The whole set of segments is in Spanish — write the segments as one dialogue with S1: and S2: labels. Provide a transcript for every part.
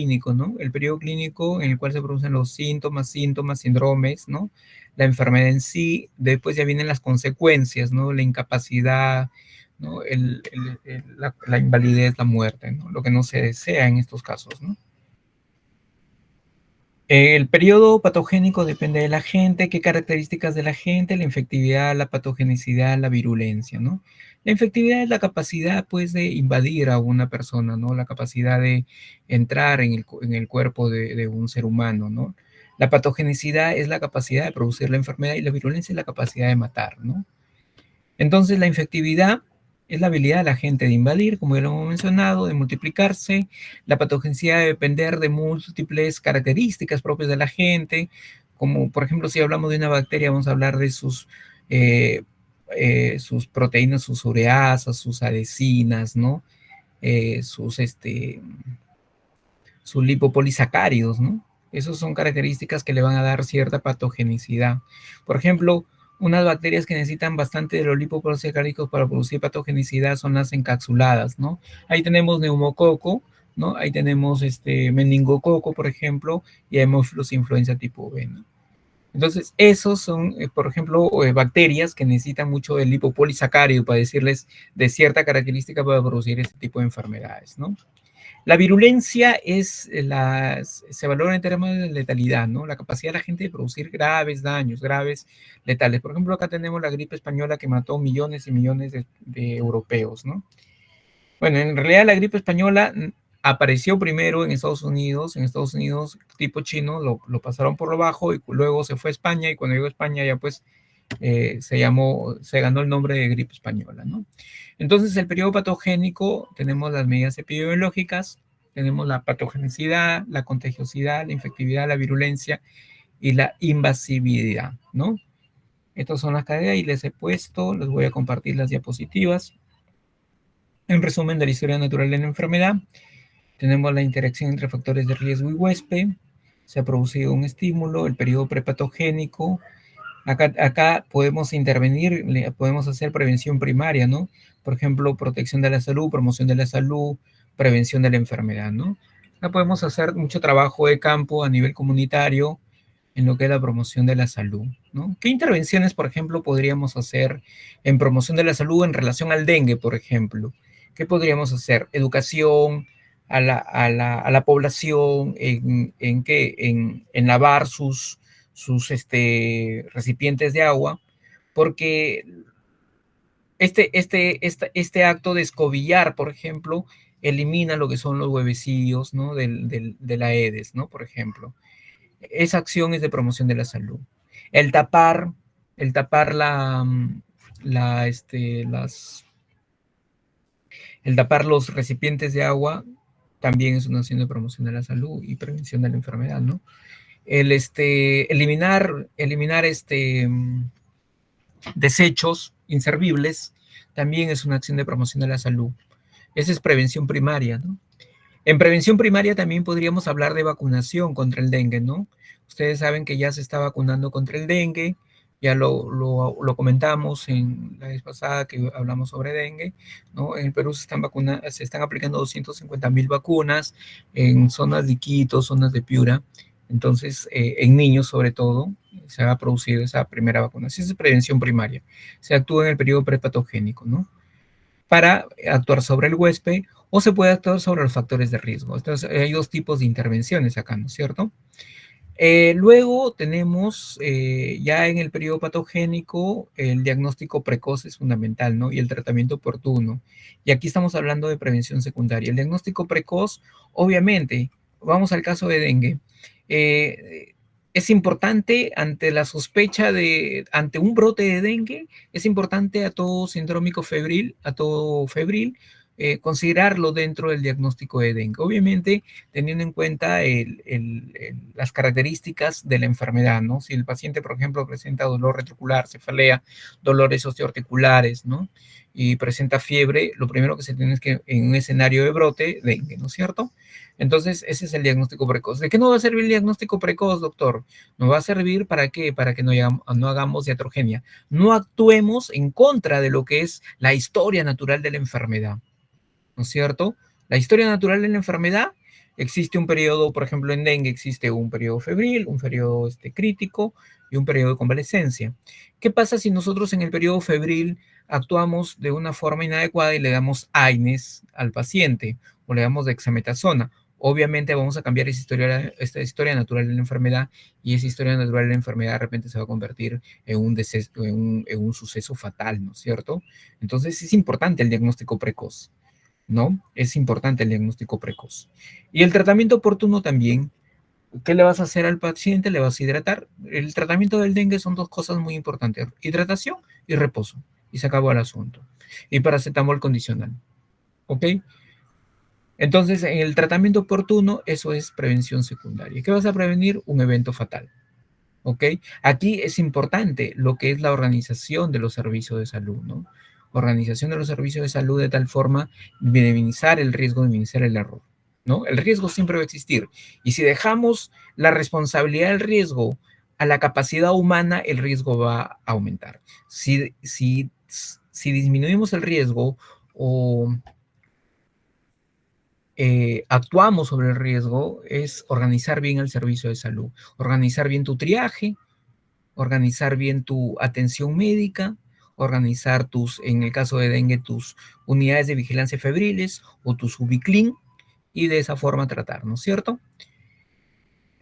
S1: clínico, ¿no? El periodo clínico en el cual se producen los síntomas, síndromes, ¿no? La enfermedad en sí, después ya vienen las consecuencias, ¿no? La incapacidad, ¿no? La invalidez, la muerte, ¿no? Lo que no se desea en estos casos, ¿no? El periodo patogénico depende de la gente, qué características de la gente, la infectividad, la patogenicidad, la virulencia, ¿no? La infectividad es la capacidad, pues, de invadir a una persona, ¿no? La capacidad de entrar en el cuerpo de un ser humano, ¿no? La patogenicidad es la capacidad de producir la enfermedad y la virulencia es la capacidad de matar, ¿no? Entonces, la infectividad es la habilidad de la gente de invadir, como ya lo hemos mencionado, de multiplicarse. La patogenicidad debe depender de múltiples características propias de la gente, como por ejemplo, si hablamos de una bacteria, vamos a hablar de eh, sus proteínas, sus ureasas, sus adhesinas, ¿no? Eh, sus, este, sus lipopolisacáridos, ¿no? Esas son características que le van a dar cierta patogenicidad. Por ejemplo, unas bacterias que necesitan bastante de los lipopolisacáridos para producir patogenicidad son las encapsuladas, ¿no? Ahí tenemos neumococo, ¿no? Ahí tenemos meningococo, por ejemplo, y Haemophilus influenza tipo B, ¿no? Entonces, esos son, por ejemplo, bacterias que necesitan mucho del lipopolisacárido para decirles de cierta característica para producir este tipo de enfermedades, ¿no? La virulencia se valora en términos de letalidad, ¿no? La capacidad de la gente de producir graves daños, graves letales. Por ejemplo, acá tenemos la gripe española que mató millones y millones de europeos, ¿no? Bueno, en realidad la gripe española apareció primero en Estados Unidos tipo chino, lo pasaron por lo bajo y luego se fue a España y cuando llegó a España ya pues se ganó el nombre de gripe española, ¿no? Entonces, el periodo patogénico, tenemos las medidas epidemiológicas, tenemos la patogenicidad, la contagiosidad, la infectividad, la virulencia y la invasividad, ¿no? Estas son las cadenas y les he puesto, les voy a compartir las diapositivas. En resumen de la historia natural de la enfermedad, tenemos la interacción entre factores de riesgo y huésped, se ha producido un estímulo, el periodo prepatogénico. Acá podemos intervenir, podemos hacer prevención primaria, ¿no? Por ejemplo, protección de la salud, promoción de la salud, prevención de la enfermedad, ¿no? Acá podemos hacer mucho trabajo de campo a nivel comunitario en lo que es la promoción de la salud, ¿no? ¿Qué intervenciones, por ejemplo, podríamos hacer en promoción de la salud en relación al dengue, por ejemplo? ¿Qué podríamos hacer? Educación a la población, en lavar sus recipientes de agua, porque este acto de escobillar, por ejemplo, elimina lo que son los huevecillos, ¿no? De la Aedes, ¿no? Por ejemplo. Esa acción es de promoción de la salud. El tapar, el tapar la, este, las, el tapar los recipientes de agua también es una acción de promoción de la salud y prevención de la enfermedad, ¿no? Eliminar desechos inservibles también es una acción de promoción de la salud. Esa es prevención primaria, ¿no? En prevención primaria también podríamos hablar de vacunación contra el dengue, ¿no? Ustedes saben que ya se está vacunando contra el dengue, ya lo comentamos en la vez pasada que hablamos sobre dengue, ¿no? En el Perú se están aplicando 250.000 vacunas en zonas de Quito, zonas de Piura, entonces en niños sobre todo se ha producido esa primera vacuna. Esa es prevención primaria, se actúa en el periodo prepatogénico, ¿no? Para actuar sobre el huésped o se puede actuar sobre los factores de riesgo. Entonces, hay dos tipos de intervenciones acá, ¿no es cierto? Luego tenemos ya en el periodo patogénico el diagnóstico precoz es fundamental, ¿no? Y el tratamiento oportuno. Y aquí estamos hablando de prevención secundaria. El diagnóstico precoz, obviamente, vamos al caso de dengue. Es importante ante la sospecha ante un brote de dengue, es importante a todo sindrómico febril, considerarlo dentro del diagnóstico de dengue. Obviamente, teniendo en cuenta las características de la enfermedad, ¿no? Si el paciente, por ejemplo, presenta dolor retrocular, cefalea, dolores osteoarticulares, ¿no? Y presenta fiebre, lo primero que se tiene es que en un escenario de brote, dengue, ¿no es cierto? Entonces, ese es el diagnóstico precoz. ¿De qué nos va a servir el diagnóstico precoz, doctor? Nos va a servir para qué? Para que no hagamos iatrogenia. No actuemos en contra de lo que es la historia natural de la enfermedad, ¿no es cierto? La historia natural de la enfermedad Existe un periodo, por ejemplo, en dengue existe un periodo febril, un periodo crítico y un periodo de convalescencia. ¿Qué pasa si nosotros en el periodo febril actuamos de una forma inadecuada y le damos AINES al paciente o le damos dexametasona? Obviamente vamos a cambiar esta historia natural de la enfermedad, y esa historia natural de la enfermedad de repente se va a convertir en un, deceso, en un suceso fatal, ¿no es cierto? Entonces es importante el diagnóstico precoz, ¿no? Es importante el diagnóstico precoz. Y el tratamiento oportuno también. ¿Qué le vas a hacer al paciente? Le vas a hidratar. El tratamiento del dengue son dos cosas muy importantes: hidratación y reposo. Y se acabó el asunto. Y paracetamol condicional. ¿Ok? Entonces, en el tratamiento oportuno, eso es prevención secundaria. ¿Qué vas a prevenir? Un evento fatal. ¿Ok? Aquí es importante lo que es la organización de los servicios de salud, ¿no? Organización de los servicios de salud de tal forma de minimizar el riesgo, de minimizar el error, ¿no? El riesgo siempre va a existir. Y si dejamos la responsabilidad del riesgo a la capacidad humana, el riesgo va a aumentar. Si disminuimos el riesgo o actuamos sobre el riesgo, es organizar bien el servicio de salud, organizar bien tu triaje, organizar bien tu atención médica, organizar en el caso de dengue, tus unidades de vigilancia febriles o tus ubiclin, y de esa forma tratar, ¿no es cierto?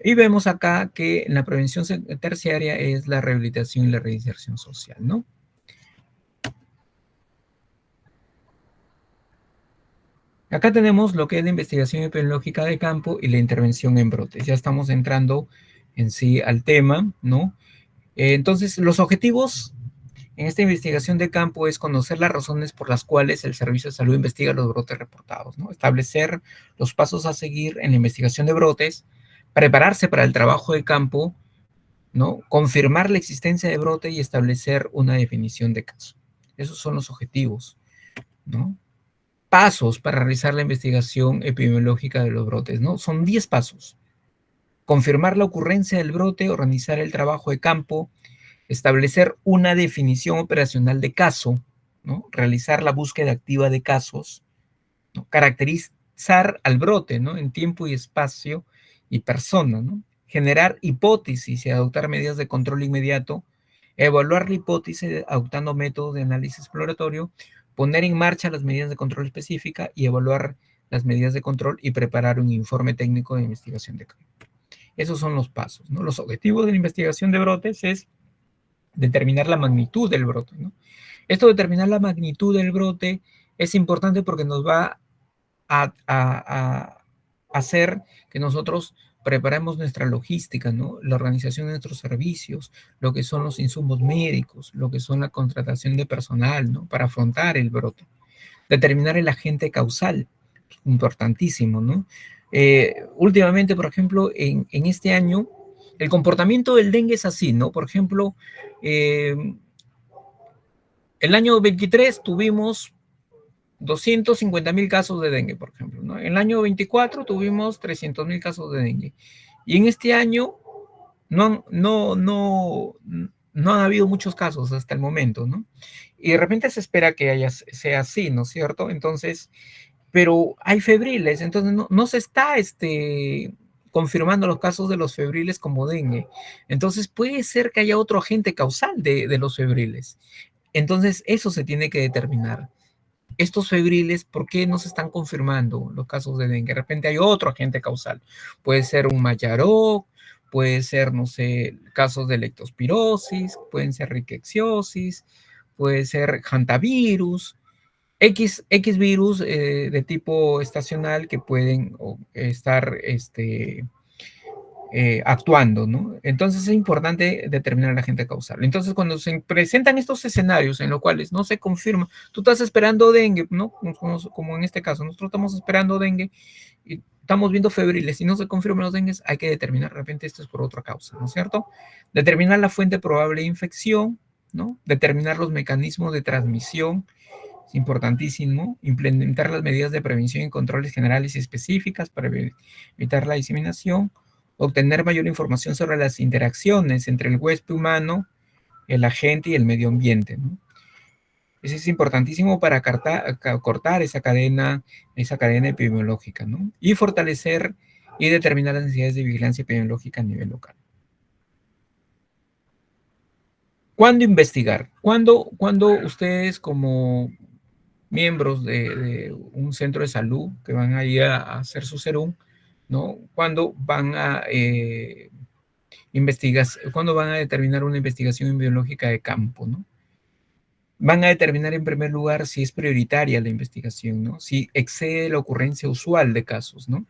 S1: Y vemos acá que la prevención terciaria es la rehabilitación y la reinserción social, ¿no? Acá tenemos lo que es la investigación epidemiológica de campo y la intervención en brotes. Ya estamos entrando en sí al tema, ¿no? Entonces, los objetivos en esta investigación de campo es conocer las razones por las cuales el Servicio de Salud investiga los brotes reportados, ¿no? Establecer los pasos a seguir en la investigación de brotes, prepararse para el trabajo de campo, ¿no? Confirmar la existencia de brote y establecer una definición de caso. Esos son los objetivos, ¿no? Pasos para realizar la investigación epidemiológica de los brotes, ¿no? Son 10 pasos. Confirmar la ocurrencia del brote, organizar el trabajo de campo, establecer una definición operacional de caso, ¿no? Realizar la búsqueda activa de casos, ¿no? Caracterizar al brote, ¿no? En tiempo y espacio y persona, ¿no? Generar hipótesis y adoptar medidas de control inmediato, evaluar la hipótesis adoptando métodos de análisis exploratorio, poner en marcha las medidas de control específica y evaluar las medidas de control y preparar un informe técnico de investigación de campo. Esos son los pasos, ¿no? Los objetivos de la investigación de brotes es determinar la magnitud del brote, ¿no? Esto de determinar la magnitud del brote es importante porque nos va a hacer que nosotros preparemos nuestra logística, ¿no? La organización de nuestros servicios, lo que son los insumos médicos, lo que son la contratación de personal, ¿no? Para afrontar el brote. Determinar el agente causal, importantísimo, ¿no? Últimamente, por ejemplo, en este año, el comportamiento del dengue es así, ¿no? Por ejemplo, eh, el año 23 tuvimos 250.000 casos de dengue, por ejemplo, ¿no? En el año 24 tuvimos 300.000 casos de dengue. Y en este año no han habido muchos casos hasta el momento, ¿no? Y de repente se espera que sea así, ¿no es cierto? Entonces, pero hay febriles, entonces no se está confirmando los casos de los febriles como dengue. Entonces puede ser que haya otro agente causal de los febriles. Entonces eso se tiene que determinar. Estos febriles, ¿por qué no se están confirmando los casos de dengue? De repente hay otro agente causal. Puede ser un Mayaroc, puede ser, no sé, casos de leptospirosis, pueden ser ricketsiosis, puede ser hantavirus, X virus de tipo estacional que pueden estar actuando, ¿no? Entonces es importante determinar el agente causal. Entonces, cuando se presentan estos escenarios en los cuales no se confirma, tú estás esperando dengue, ¿no? Como en este caso, nosotros estamos esperando dengue y estamos viendo febriles y no se confirman los dengues, hay que determinar, de repente esto es por otra causa, ¿no es cierto? Determinar la fuente probable de infección, ¿no? Determinar los mecanismos de transmisión, es importantísimo. Implementar las medidas de prevención y controles generales y específicas para evitar la diseminación. Obtener mayor información sobre las interacciones entre el huésped humano, el agente y el medio ambiente, ¿no? Eso es importantísimo para cortar esa cadena epidemiológica, ¿no? Y fortalecer y determinar las necesidades de vigilancia epidemiológica a nivel local. ¿Cuándo investigar? ¿Cuándo ustedes como miembros de un centro de salud que van a ir a hacer su serum, ¿no? ¿Cuándo van a cuándo van a determinar una investigación biológica de campo, ¿no? Van a determinar en primer lugar si es prioritaria la investigación, ¿no? Si excede la ocurrencia usual de casos, ¿no?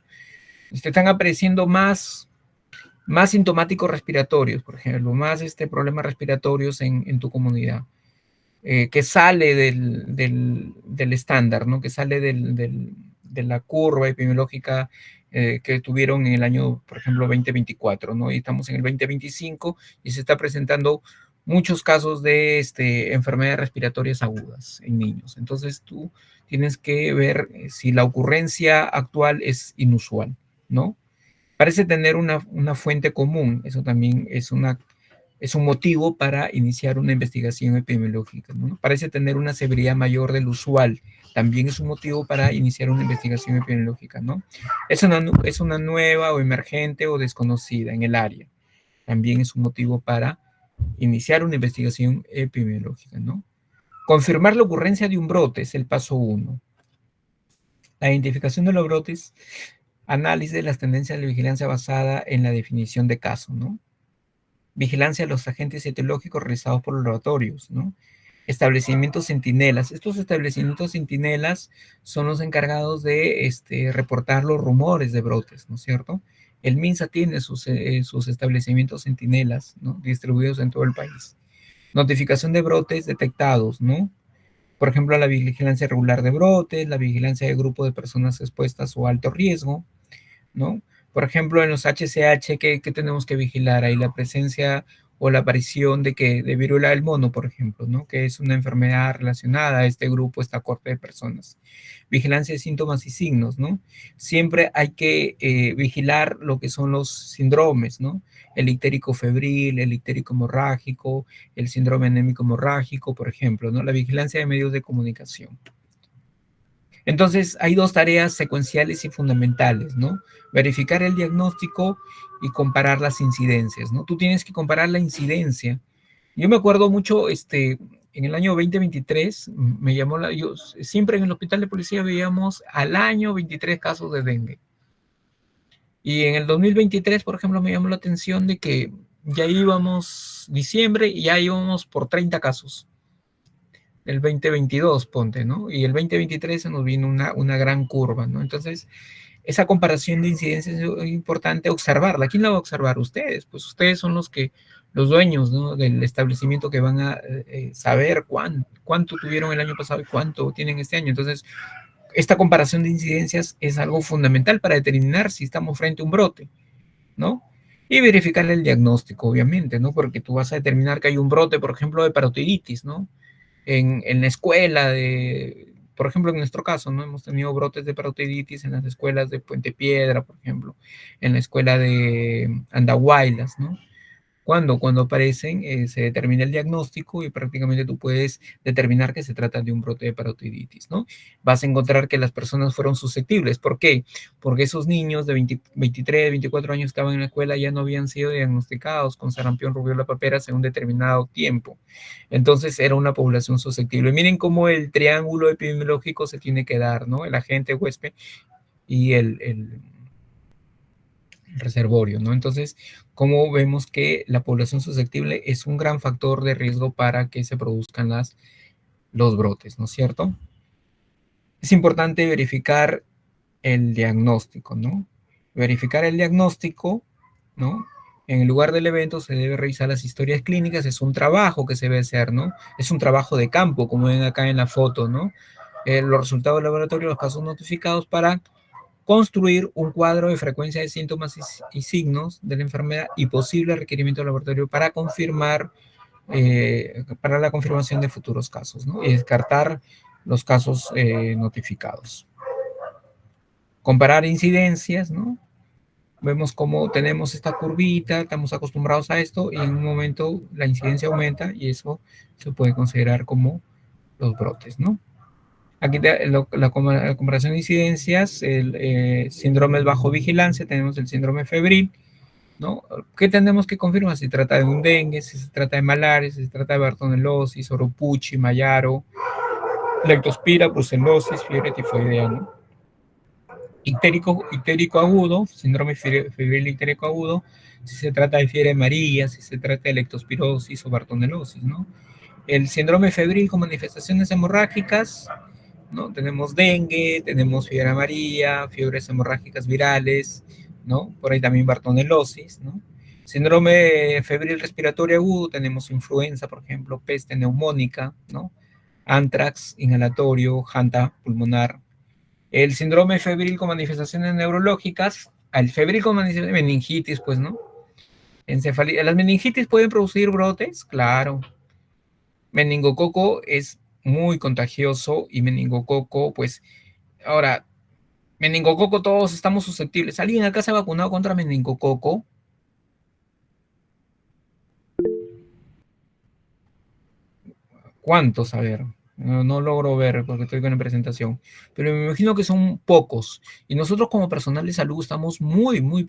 S1: Si te están apareciendo más sintomáticos respiratorios, por ejemplo, más problemas respiratorios en tu comunidad, que sale del estándar, ¿no? Que sale de la curva epidemiológica que tuvieron en el año, por ejemplo, 2024, ¿no? Y estamos en el 2025 y se está presentando muchos casos de enfermedades respiratorias agudas en niños. Entonces tú tienes que ver si la ocurrencia actual es inusual, ¿no? Parece tener una fuente común, eso también es un motivo para iniciar una investigación epidemiológica, ¿no? Parece tener una severidad mayor del usual, también es un motivo para iniciar una investigación epidemiológica, ¿no? Es una nueva o emergente o desconocida en el área, también es un motivo para iniciar una investigación epidemiológica, ¿no? Confirmar la ocurrencia de un brote es el paso 1. La identificación de los brotes, análisis de las tendencias de la vigilancia basada en la definición de caso, ¿no? Vigilancia de los agentes etiológicos realizados por los laboratorios, ¿no? Establecimientos centinelas. Estos establecimientos centinelas son los encargados de reportar los rumores de brotes, ¿no es cierto? El MINSA tiene sus establecimientos centinelas, ¿no? Distribuidos en todo el país. Notificación de brotes detectados, ¿no? Por ejemplo, la vigilancia regular de brotes, la vigilancia de grupos de personas expuestas o alto riesgo, ¿no? Por ejemplo, en los HCH, ¿qué tenemos que vigilar? Ahí la presencia o la aparición de viruela del mono, por ejemplo, ¿no? Que es una enfermedad relacionada a este grupo, esta corte de personas. Vigilancia de síntomas y signos, ¿no? Siempre hay que vigilar lo que son los síndromes, ¿no? El ictérico febril, el ictérico hemorrágico, el síndrome anémico hemorrágico, por ejemplo, ¿no? La vigilancia de medios de comunicación. Entonces, hay dos tareas secuenciales y fundamentales, ¿no? Verificar el diagnóstico y comparar las incidencias, ¿no? Tú tienes que comparar la incidencia. Yo me acuerdo mucho, en el año 2023, yo siempre en el hospital de policía veíamos al año 23 casos de dengue. Y en el 2023, por ejemplo, me llamó la atención de que ya íbamos diciembre y ya íbamos por 30 casos. El 2022, ponte, ¿no? Y el 2023 se nos vino una gran curva, ¿no? Entonces, esa comparación de incidencias es importante observarla. ¿Quién la va a observar? Ustedes. Pues ustedes son los dueños, ¿no? Del establecimiento que van a saber cuánto tuvieron el año pasado y cuánto tienen este año. Entonces, esta comparación de incidencias es algo fundamental para determinar si estamos frente a un brote, ¿no? Y verificar el diagnóstico, obviamente, ¿no? Porque tú vas a determinar que hay un brote, por ejemplo, de parotiditis, ¿no? En la escuela por ejemplo, en nuestro caso, ¿no? Hemos tenido brotes de parotiditis en las escuelas de Puente Piedra, por ejemplo, en la escuela de Andahuaylas, ¿no? Cuando aparecen, se determina el diagnóstico y prácticamente tú puedes determinar que se trata de un brote de parotiditis, ¿no? Vas a encontrar que las personas fueron susceptibles. ¿Por qué? Porque esos niños de 23, 24 años que estaban en la escuela ya no habían sido diagnosticados con sarampión, rubiola papera en un determinado tiempo. Entonces era una población susceptible. Miren cómo el triángulo epidemiológico se tiene que dar, ¿no? El agente huésped y el reservorio, ¿no? Entonces, como vemos que la población susceptible es un gran factor de riesgo para que se produzcan los brotes, ¿no es cierto? Es importante verificar el diagnóstico, ¿no? Verificar el diagnóstico, ¿no? En el lugar del evento se debe revisar las historias clínicas, es un trabajo que se debe hacer, ¿no? Es un trabajo de campo, como ven acá en la foto, ¿no? Los resultados del laboratorio, los casos notificados para construir un cuadro de frecuencia de síntomas y signos de la enfermedad y posible requerimiento del laboratorio para confirmar, para la confirmación de futuros casos, ¿no? Y descartar los casos notificados. Comparar incidencias, ¿no? Vemos cómo tenemos esta curvita, estamos acostumbrados a esto y en un momento la incidencia aumenta y eso se puede considerar como los brotes, ¿no? Aquí la comparación de incidencias, el síndrome bajo vigilancia, tenemos el síndrome febril, ¿no? ¿Qué tenemos que confirmar? Si se trata de un dengue, si se trata de malaria, si se trata de bartonelosis, oropuchi, mayaro, leptospira, brucelosis, fiebre tifoidea, ¿no? Ictérico agudo, síndrome febril ictérico agudo, si se trata de fiebre amarilla, si se trata de leptospirosis o bartonelosis, ¿no? El síndrome febril con manifestaciones hemorrágicas, ¿no? Tenemos dengue, tenemos fiebre amarilla, fiebres hemorrágicas virales, ¿no? Por ahí también bartonelosis, ¿no? Síndrome febril respiratorio agudo, tenemos influenza, por ejemplo, peste neumónica, ¿no? Antrax inhalatorio, janta pulmonar. El síndrome febril con manifestaciones neurológicas, el febril con manifestaciones de meningitis, pues, ¿no? Encefalitis. ¿Las meningitis pueden producir brotes? Claro. Meningococo es muy contagioso y meningococo, pues, ahora, meningococo todos estamos susceptibles. ¿Alguien acá se ha vacunado contra meningococo? ¿Cuántos? A ver, no logro ver porque estoy con la presentación, pero me imagino que son pocos. Y nosotros como personal de salud estamos muy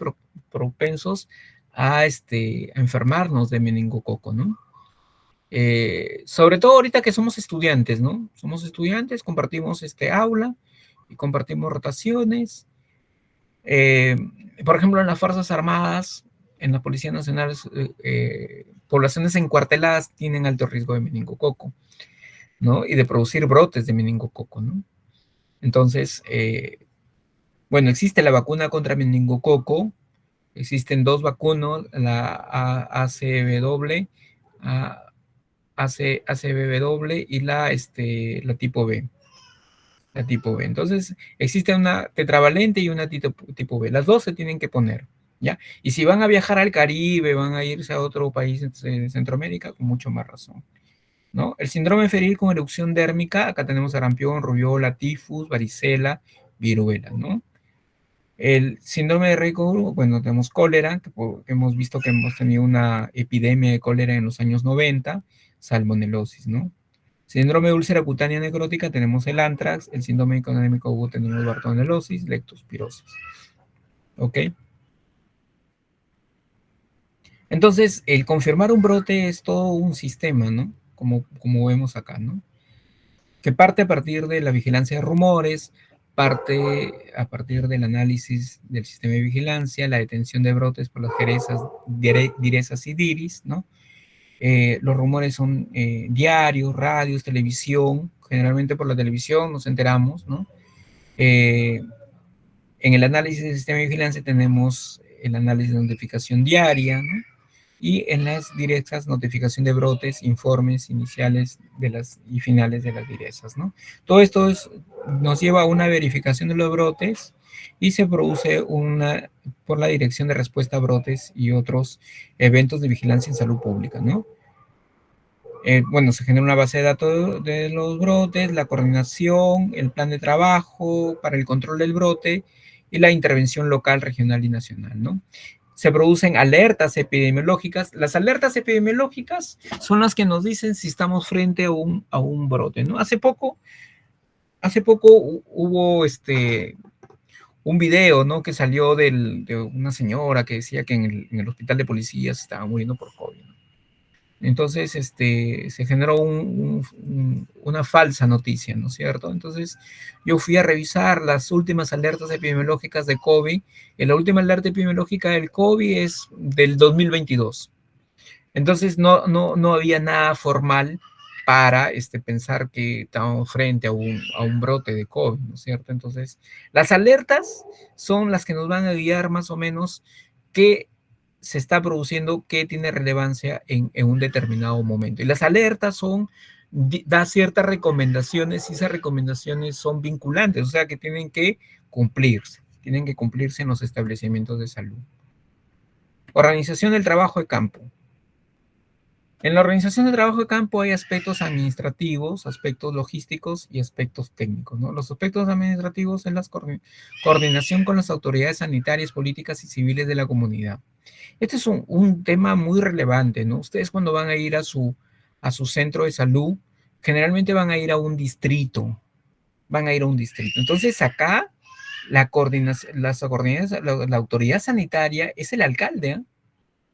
S1: propensos a enfermarnos de meningococo, ¿no? Sobre todo ahorita que somos estudiantes, ¿no? Somos estudiantes, compartimos este aula y compartimos rotaciones. Eh, por ejemplo, en las Fuerzas Armadas, en la Policía Nacional, poblaciones encuarteladas tienen alto riesgo de meningococo, ¿no? Y de producir brotes de meningococo, ¿no? Entonces, bueno, existe la vacuna contra meningococo, existen dos vacunas, la ACW, ACBW y la tipo B. La tipo B. Entonces, existe una tetravalente y una tipo B. Las dos se tienen que poner, ¿ya? Y si van a viajar al Caribe, van a irse a otro país de Centroamérica, con mucho más razón, ¿no? El síndrome febril con erupción dérmica, acá tenemos sarampión, rubiola, tifus, varicela, viruela, ¿no? El síndrome de Rico, bueno, tenemos cólera, que hemos visto que hemos tenido una epidemia de cólera en los años 90, salmonelosis, ¿no? Síndrome de úlcera cutánea necrótica, tenemos el antrax, el síndrome económico agudo, tenemos bartonelosis, leptospirosis, ¿ok? Entonces, el confirmar un brote es todo un sistema, ¿no? Como vemos acá, ¿no? Que parte a partir de la vigilancia de rumores, parte a partir del análisis del sistema de vigilancia, la detención de brotes por las direzas y diris, ¿no? Los rumores son diarios, radios, televisión, generalmente por la televisión nos enteramos, ¿no? Eh, en el análisis del sistema de vigilancia tenemos el análisis de notificación diaria, ¿no? Y en las directas notificación de brotes, informes iniciales y finales de las directas, ¿no? Todo esto nos lleva a una verificación de los brotes y se produce por la Dirección de Respuesta a Brotes y otros eventos de vigilancia en salud pública, ¿no? Bueno, se genera una base de datos de los brotes, la coordinación, el plan de trabajo para el control del brote y la intervención local, regional y nacional, ¿no? Se producen alertas epidemiológicas. Las alertas epidemiológicas son las que nos dicen si estamos frente a un brote, ¿no? Hace poco hubo un video, ¿no? Que salió de una señora que decía que en el hospital de policía se estaba muriendo por COVID. Entonces, se generó una falsa noticia, ¿no es cierto? Entonces, yo fui a revisar las últimas alertas epidemiológicas de COVID, y la última alerta epidemiológica del COVID es del 2022. Entonces, no había nada formal para pensar que estábamos frente a un brote de COVID, ¿no es cierto? Entonces, las alertas son las que nos van a guiar más o menos qué se está produciendo, qué tiene relevancia en un determinado momento. Y las alertas da ciertas recomendaciones y esas recomendaciones son vinculantes, o sea que tienen que cumplirse en los establecimientos de salud. Organización del trabajo de campo. En la organización de trabajo de campo hay aspectos administrativos, aspectos logísticos y aspectos técnicos, ¿no? Los aspectos administrativos es la coordinación con las autoridades sanitarias, políticas y civiles de la comunidad. Este es un tema muy relevante, ¿no? Ustedes cuando van a ir a su centro de salud, generalmente van a ir a un distrito, van a ir a un distrito. Entonces acá la coordinación, la autoridad sanitaria es el alcalde, ¿eh?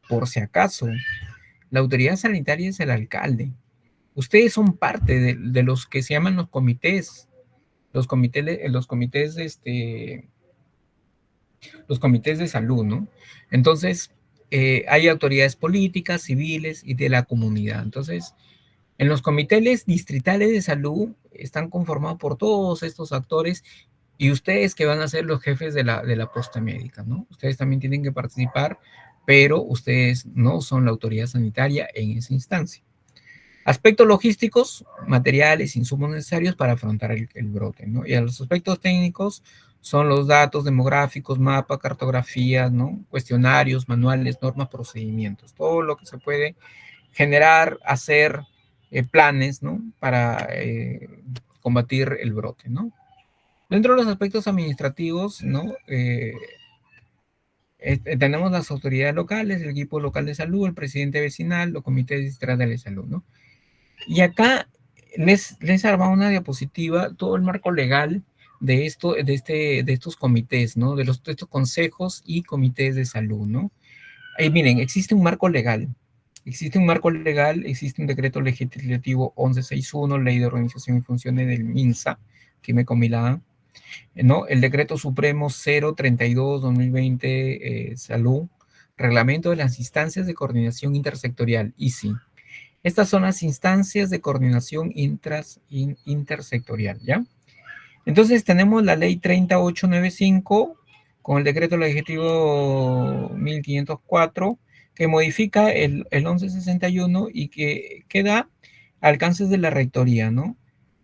S1: Por si acaso. La autoridad sanitaria es el alcalde. Ustedes son parte de los que se llaman los comités de salud, ¿no? Entonces, hay autoridades políticas, civiles y de la comunidad. Entonces, en los comités distritales de salud están conformados por todos estos actores y ustedes que van a ser los jefes de la posta médica, ¿no? Ustedes también tienen que participar, pero ustedes no son la autoridad sanitaria en esa instancia. Aspectos logísticos, materiales, insumos necesarios para afrontar el brote, ¿no? Y a los aspectos técnicos son los datos demográficos, mapa, cartografías, ¿no? Cuestionarios, manuales, normas, procedimientos, todo lo que se puede generar, hacer planes, ¿no? Para combatir el brote, ¿no? Dentro de los aspectos administrativos, ¿no? Tenemos las autoridades locales, el equipo local de salud, el presidente vecinal, los comités distritales de salud, ¿no? Y acá les he armado una diapositiva, todo el marco legal de estos comités, ¿no? De estos consejos y comités de salud, ¿no? Ahí miren, existe un marco legal, existe un decreto legislativo 1161, Ley de Organización y Funciones del MINSA, que me combinaba, ¿no? El decreto supremo 032-2020, Salud, Reglamento de las Instancias de Coordinación Intersectorial, ICI. Estas son las instancias de coordinación intersectorial, ¿ya? Entonces tenemos la ley 30895 con el decreto legislativo 1504 que modifica el 1161 y que da alcances de la rectoría, ¿no?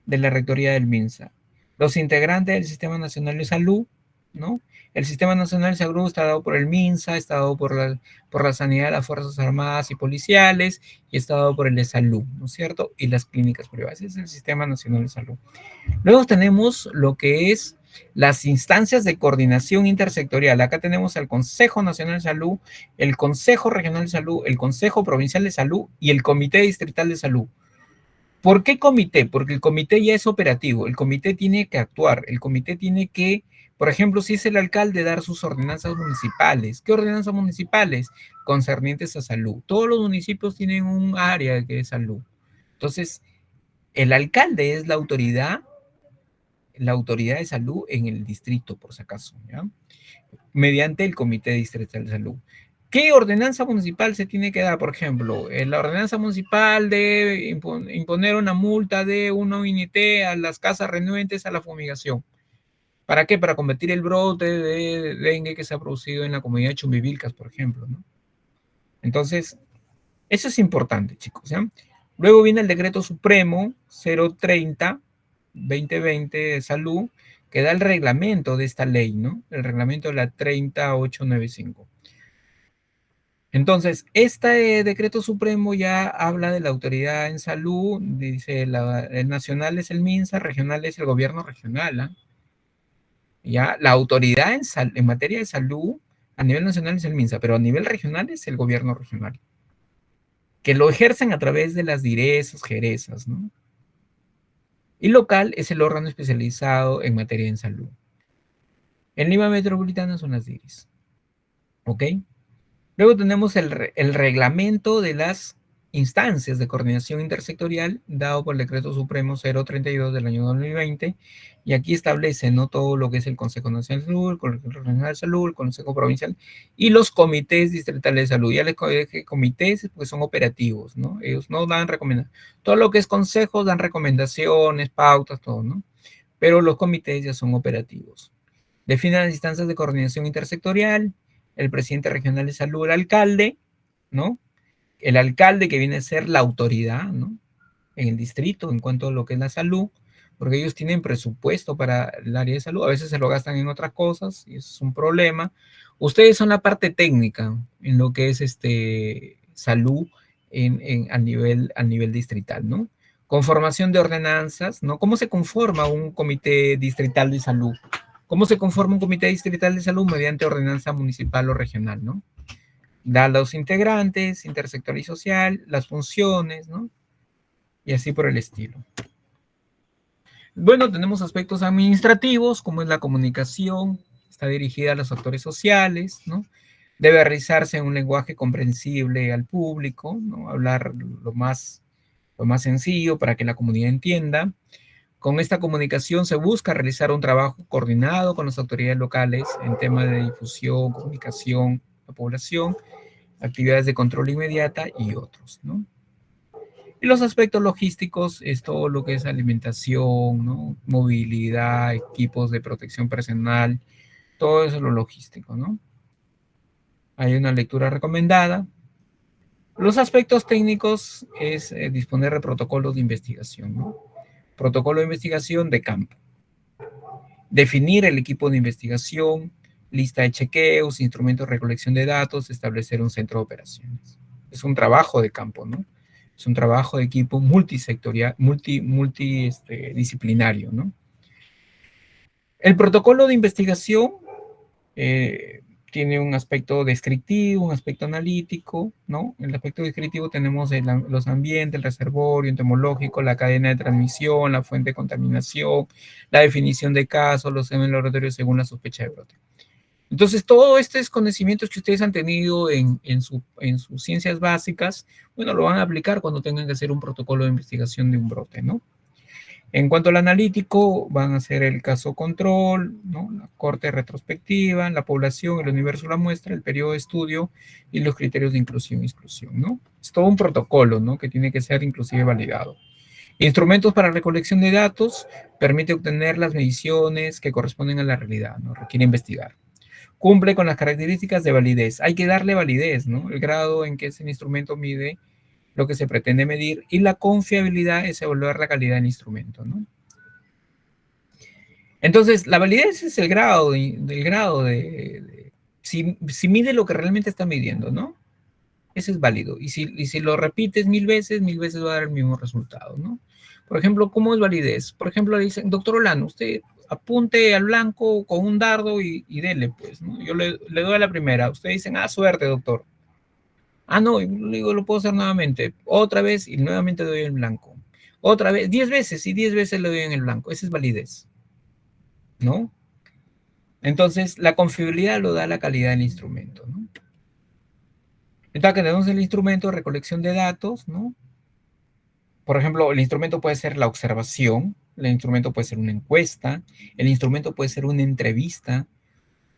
S1: De la rectoría del MINSA. Los integrantes del Sistema Nacional de Salud, ¿no? El Sistema Nacional de Salud está dado por el MINSA, está dado por la Sanidad de las Fuerzas Armadas y Policiales y está dado por el de Salud, ¿no es cierto? Y las clínicas privadas. Ese es el Sistema Nacional de Salud. Luego tenemos lo que es las instancias de coordinación intersectorial. Acá tenemos el Consejo Nacional de Salud, el Consejo Regional de Salud, el Consejo Provincial de Salud y el Comité Distrital de Salud. ¿Por qué comité? Porque el comité ya es operativo, el comité tiene que actuar, el comité tiene que, por ejemplo, si es el alcalde, dar sus ordenanzas municipales. ¿Qué ordenanzas municipales? Concernientes a salud. Todos los municipios tienen un área que es salud. Entonces, el alcalde es la autoridad de salud en el distrito, por si acaso, ¿ya? Mediante el Comité Distrital de Salud. ¿Qué ordenanza municipal se tiene que dar? Por ejemplo, la ordenanza municipal de imponer una multa de un OINT a las casas renuentes a la fumigación. ¿Para qué? Para combatir el brote de dengue que se ha producido en la comunidad de Chumbivilcas, por ejemplo, ¿no? Entonces, eso es importante, chicos, ¿ya? Luego viene el decreto supremo 030-2020 de salud, que da el reglamento de esta ley, ¿no? El reglamento de la 30895. Entonces, este decreto supremo ya habla de la autoridad en salud, dice el nacional es el MINSA, regional es el gobierno regional, ¿ah? Ya, la autoridad en materia de salud a nivel nacional es el MINSA, pero a nivel regional es el gobierno regional, que lo ejercen a través de las direzas, jerezas, ¿no? Y local es el órgano especializado en materia de salud. En Lima Metropolitana son las DIRIS, ¿ok? Luego tenemos el reglamento de las instancias de coordinación intersectorial dado por el Decreto Supremo 032 del año 2020 y aquí establece, ¿no?, todo lo que es el Consejo Nacional de Salud, el Consejo Regional de Salud, el Consejo Provincial y los comités distritales de salud. Ya les dije comités porque son operativos, ¿no? Ellos no dan recomendaciones. Todo lo que es consejos dan recomendaciones, pautas, todo, ¿no? Pero los comités ya son operativos. Define las instancias de coordinación intersectorial, el presidente regional de salud, el alcalde, ¿no? El alcalde que viene a ser la autoridad, ¿no? En el distrito en cuanto a lo que es la salud, porque ellos tienen presupuesto para el área de salud, a veces se lo gastan en otras cosas y eso es un problema. Ustedes son la parte técnica en lo que es salud a nivel distrital, ¿no? Conformación de ordenanzas, ¿no? ¿Cómo se conforma un comité distrital de salud? ¿Cómo se conforma un comité distrital de salud? Mediante ordenanza municipal o regional, ¿no? Da los integrantes, intersectorial y social, las funciones, ¿no? Y así por el estilo. Bueno, tenemos aspectos administrativos, como es la comunicación, está dirigida a los actores sociales, ¿no? Debe realizarse en un lenguaje comprensible al público, ¿no? Hablar lo más sencillo para que la comunidad entienda. Con esta comunicación se busca realizar un trabajo coordinado con las autoridades locales en temas de difusión, comunicación, la población, actividades de control inmediata y otros, ¿no? Y los aspectos logísticos es todo lo que es alimentación, ¿no? Movilidad, equipos de protección personal, todo eso es lo logístico, ¿no? Hay una lectura recomendada. Los aspectos técnicos es disponer de protocolos de investigación, ¿no? Protocolo de investigación de campo. Definir el equipo de investigación, lista de chequeos, instrumentos de recolección de datos, establecer un centro de operaciones. Es un trabajo de campo, ¿no? Es un trabajo de equipo multisectorial, multidisciplinario, ¿no? El protocolo de investigación eh, tiene un aspecto descriptivo, un aspecto analítico, ¿no? En el aspecto descriptivo tenemos los ambientes, el reservorio entomológico, la cadena de transmisión, la fuente de contaminación, la definición de casos, los eventos laboratorios según la sospecha de brote. Entonces, todos estos conocimientos que ustedes han tenido en sus ciencias básicas, bueno, lo van a aplicar cuando tengan que hacer un protocolo de investigación de un brote, ¿no? En cuanto al analítico, van a ser el caso control, ¿no? La corte retrospectiva, la población, el universo, la muestra, el periodo de estudio y los criterios de inclusión y exclusión, ¿no? Es todo un protocolo, ¿no? Que tiene que ser inclusive validado. Instrumentos para recolección de datos permite obtener las mediciones que corresponden a la realidad, ¿no? Requiere investigar. Cumple con las características de validez. Hay que darle validez, ¿no? El grado en que ese instrumento mide lo que se pretende medir y la confiabilidad es evaluar la calidad del instrumento, ¿no? Entonces, la validez es el grado del grado si mide lo que realmente está midiendo, ¿no? Ese es válido. Y si lo repites mil veces va a dar el mismo resultado, ¿no? Por ejemplo, ¿cómo es validez? Por ejemplo, le dicen, doctor Olano, usted apunte al blanco con un dardo y dele, pues, ¿no? Yo le doy a la primera. Ustedes dicen, ah, suerte, doctor. Ah, no, le digo, lo puedo hacer nuevamente. Otra vez y nuevamente doy el blanco. Otra vez, 10 veces y 10 veces le doy en el blanco. Esa es validez, ¿no? Entonces, la confiabilidad lo da la calidad del instrumento, ¿no? Entonces, que tenemos el instrumento de recolección de datos, ¿no? Por ejemplo, el instrumento puede ser la observación, el instrumento puede ser una encuesta, el instrumento puede ser una entrevista,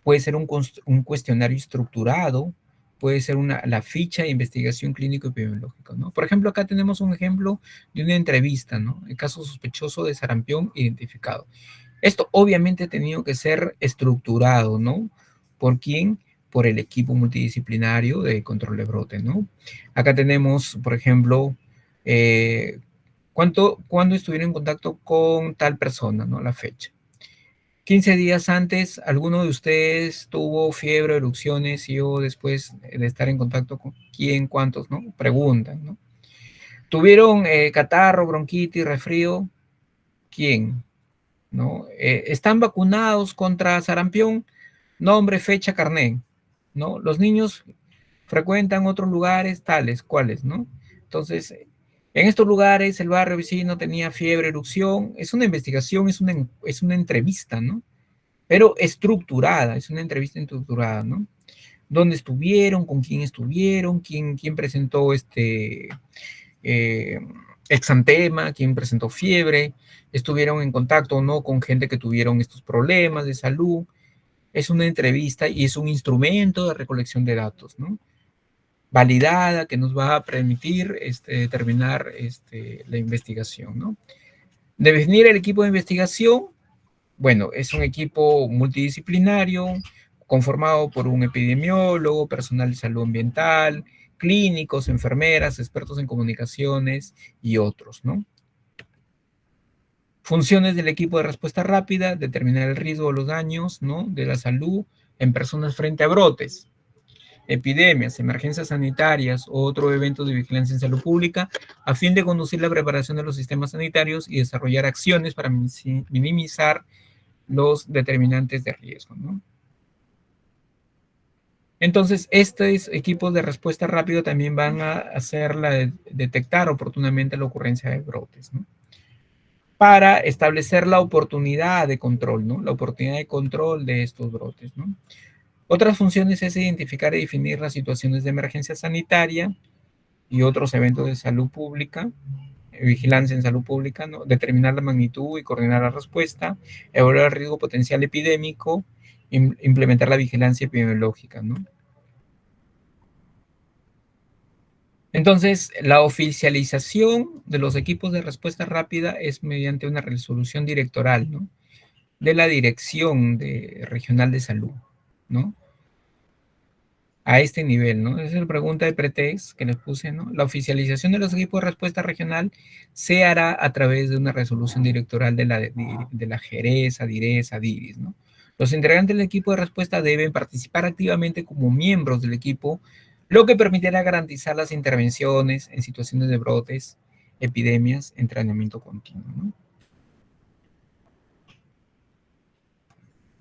S1: puede ser un cuestionario estructurado, puede ser la ficha de investigación clínico epidemiológica, ¿no? Por ejemplo, acá tenemos un ejemplo de una entrevista, ¿no? El caso sospechoso de sarampión identificado. Esto obviamente ha tenido que ser estructurado, ¿no? ¿Por quién? Por el equipo multidisciplinario de control de brote, ¿no? Acá tenemos, por ejemplo, eh, cuándo estuvieron en contacto con tal persona, ¿no? La fecha. 15 días antes, ¿alguno de ustedes tuvo fiebre, erupciones y o después de estar en contacto con quién, cuántos, ¿no? Preguntan, ¿no? ¿Tuvieron catarro, bronquitis, resfrío? ¿Quién? ¿No? ¿Están vacunados contra sarampión? Nombre, fecha, carné, ¿no? Los niños frecuentan otros lugares tales, ¿cuáles, no? Entonces, en estos lugares el barrio vecino tenía fiebre, erupción, es una investigación, es una entrevista, ¿no? Pero estructurada, es una entrevista estructurada, ¿no? ¿Dónde estuvieron, quién presentó eh, exantema, quién presentó fiebre, estuvieron en contacto o no con gente que tuvieron estos problemas de salud. Es una entrevista y es un instrumento de recolección de datos, ¿no? Validada que nos va a permitir determinar la investigación, ¿no? Definir el equipo de investigación, bueno, es un equipo multidisciplinario conformado por un epidemiólogo, personal de salud ambiental, clínicos, enfermeras, expertos en comunicaciones y otros, ¿no? Funciones del equipo de respuesta rápida, determinar el riesgo de los daños, ¿no? De la salud en personas frente a brotes, epidemias, emergencias sanitarias o otros eventos de vigilancia en salud pública, a fin de conducir la preparación de los sistemas sanitarios y desarrollar acciones para minimizar los determinantes de riesgo, ¿no? Entonces, estos equipos de respuesta rápido también van a hacer detectar oportunamente la ocurrencia de brotes, ¿no? para establecer la oportunidad de control, ¿no? La oportunidad de control de estos brotes, ¿no? Otras funciones es identificar y definir las situaciones de emergencia sanitaria y otros eventos de salud pública, vigilancia en salud pública, ¿no? Determinar la magnitud y coordinar la respuesta, evaluar el riesgo potencial epidémico, implementar la vigilancia epidemiológica, ¿no? Entonces, la oficialización de los equipos de respuesta rápida es mediante una resolución directoral, ¿no? De la Regional de Salud, ¿no? A este nivel, ¿no? Esa es la pregunta de pretest que les puse, ¿no? La oficialización de los equipos de respuesta regional se hará a través de una resolución directoral de la Jereza, Direza, Diris, ¿no? Los integrantes del equipo de respuesta deben participar activamente como miembros del equipo, lo que permitirá garantizar las intervenciones en situaciones de brotes, epidemias, entrenamiento continuo, ¿no?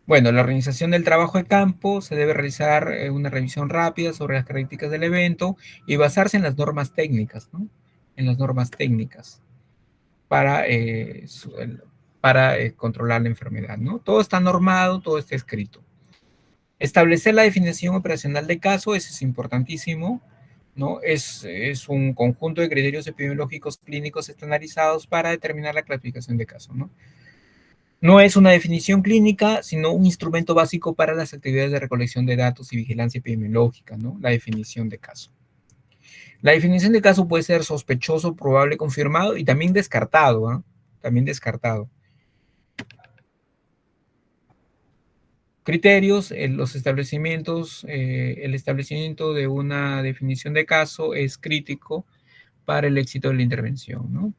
S1: Bueno, la organización del trabajo de campo se debe realizar una revisión rápida sobre las características del evento y basarse en las normas técnicas, ¿no? En las normas técnicas para, para controlar la enfermedad, ¿no? Todo está normado, todo está escrito. Establecer la definición operacional de caso, eso es importantísimo, ¿no? Es un conjunto de criterios epidemiológicos clínicos estandarizados para determinar la clasificación de caso, ¿no? No es una definición clínica, sino un instrumento básico para las actividades de recolección de datos y vigilancia epidemiológica, ¿no? La definición de caso. La definición de caso puede ser sospechoso, probable, confirmado y también descartado, ¿eh? También descartado. Criterios, los establecimientos, el establecimiento de una definición de caso es crítico para el éxito de la intervención, ¿no?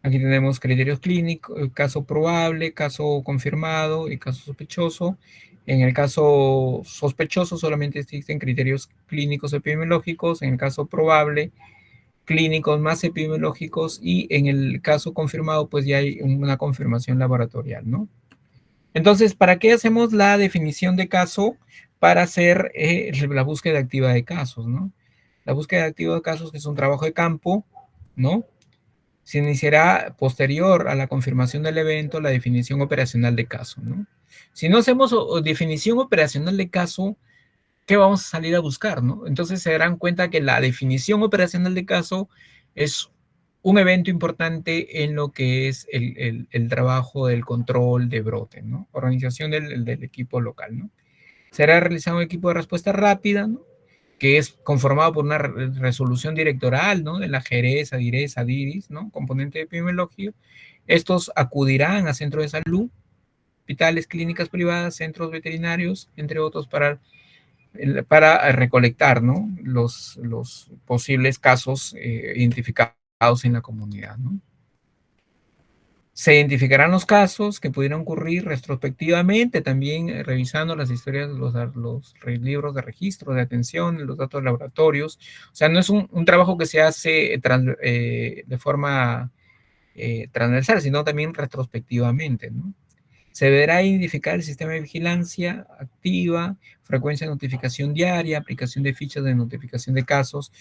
S1: Aquí tenemos criterios clínicos, caso probable, caso confirmado y caso sospechoso. En el caso sospechoso solamente existen criterios clínicos epidemiológicos, en el caso probable, clínicos más epidemiológicos y en el caso confirmado pues ya hay una confirmación laboratorial, ¿no? Entonces, ¿para qué hacemos la definición de caso? Para hacer la búsqueda activa de casos, ¿no? La búsqueda activa de casos que es un trabajo de campo, ¿no? Se iniciará posterior a la confirmación del evento la definición operacional de caso, ¿no? Si no hacemos definición operacional de caso, ¿qué vamos a salir a buscar, no? Entonces se darán cuenta que la definición operacional de caso es un evento importante en lo que es el trabajo del control de brote, ¿no? Organización del equipo local, ¿no? Será realizado un equipo de respuesta rápida, ¿no? Que es conformado por una resolución directoral, ¿no? De la Jerez, Adirez, Adiris, ¿no? Componente de epidemiología. Estos acudirán a centros de salud, hospitales, clínicas privadas, centros veterinarios, entre otros, para recolectar, ¿no? Los posibles casos identificados en la comunidad, ¿no? Se identificarán los casos que pudieran ocurrir retrospectivamente, también revisando las historias, los libros de registro, de atención, los datos de laboratorios. O sea, no es un trabajo que se hace de forma transversal, sino también retrospectivamente, ¿no? Se deberá identificar el sistema de vigilancia activa, frecuencia de notificación diaria, aplicación de fichas de notificación de casos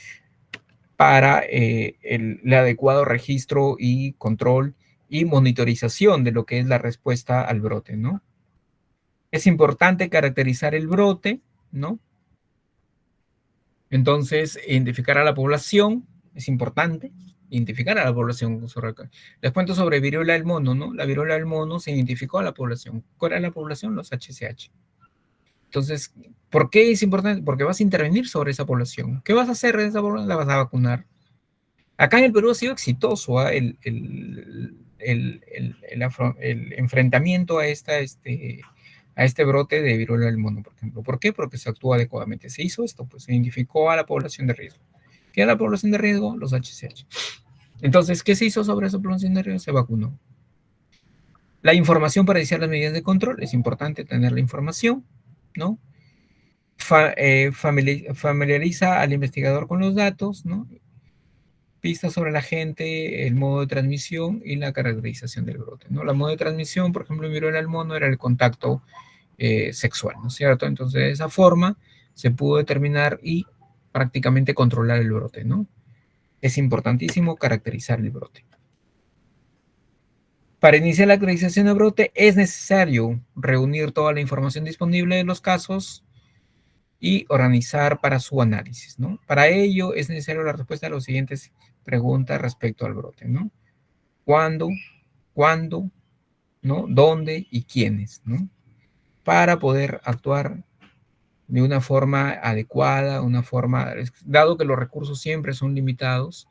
S1: para el adecuado registro y control y monitorización de lo que es la respuesta al brote, ¿no? Es importante caracterizar el brote, ¿no? Entonces, identificar a la población, es importante, identificar a la población. Les cuento sobre viruela del mono, ¿no? La viruela del mono se identificó a la población. ¿Cuál era la población? Los HCH. Entonces, ¿por qué es importante? Porque vas a intervenir sobre esa población. ¿Qué vas a hacer en esa población? La vas a vacunar. Acá en el Perú ha sido exitoso ¿eh? El enfrentamiento a este brote de viruela del mono, por ejemplo. ¿Por qué? Porque se actuó adecuadamente. Se hizo esto, pues se identificó a la población de riesgo. ¿Qué era la población de riesgo? Los HCH. Entonces, ¿qué se hizo sobre esa población de riesgo? Se vacunó. La información para iniciar las medidas de control, es importante tener la información, ¿no? Familiariza al investigador con los datos, ¿no? Pistas sobre la gente, el modo de transmisión y la caracterización del brote, ¿no? La modo de transmisión, por ejemplo, en viruela del mono era el contacto sexual, ¿no es cierto? Entonces, de esa forma se pudo determinar y prácticamente controlar el brote, ¿no? Es importantísimo caracterizar el brote. Para iniciar la caracterización del brote es necesario reunir toda la información disponible de los casos y organizar para su análisis, ¿no? Para ello es necesario la respuesta a las siguientes preguntas respecto al brote, ¿no? ¿Cuándo? ¿Cuándo? ¿No? ¿Dónde? ¿Y quiénes? ¿No? Para poder actuar de una forma adecuada, una forma, dado que los recursos siempre son limitados,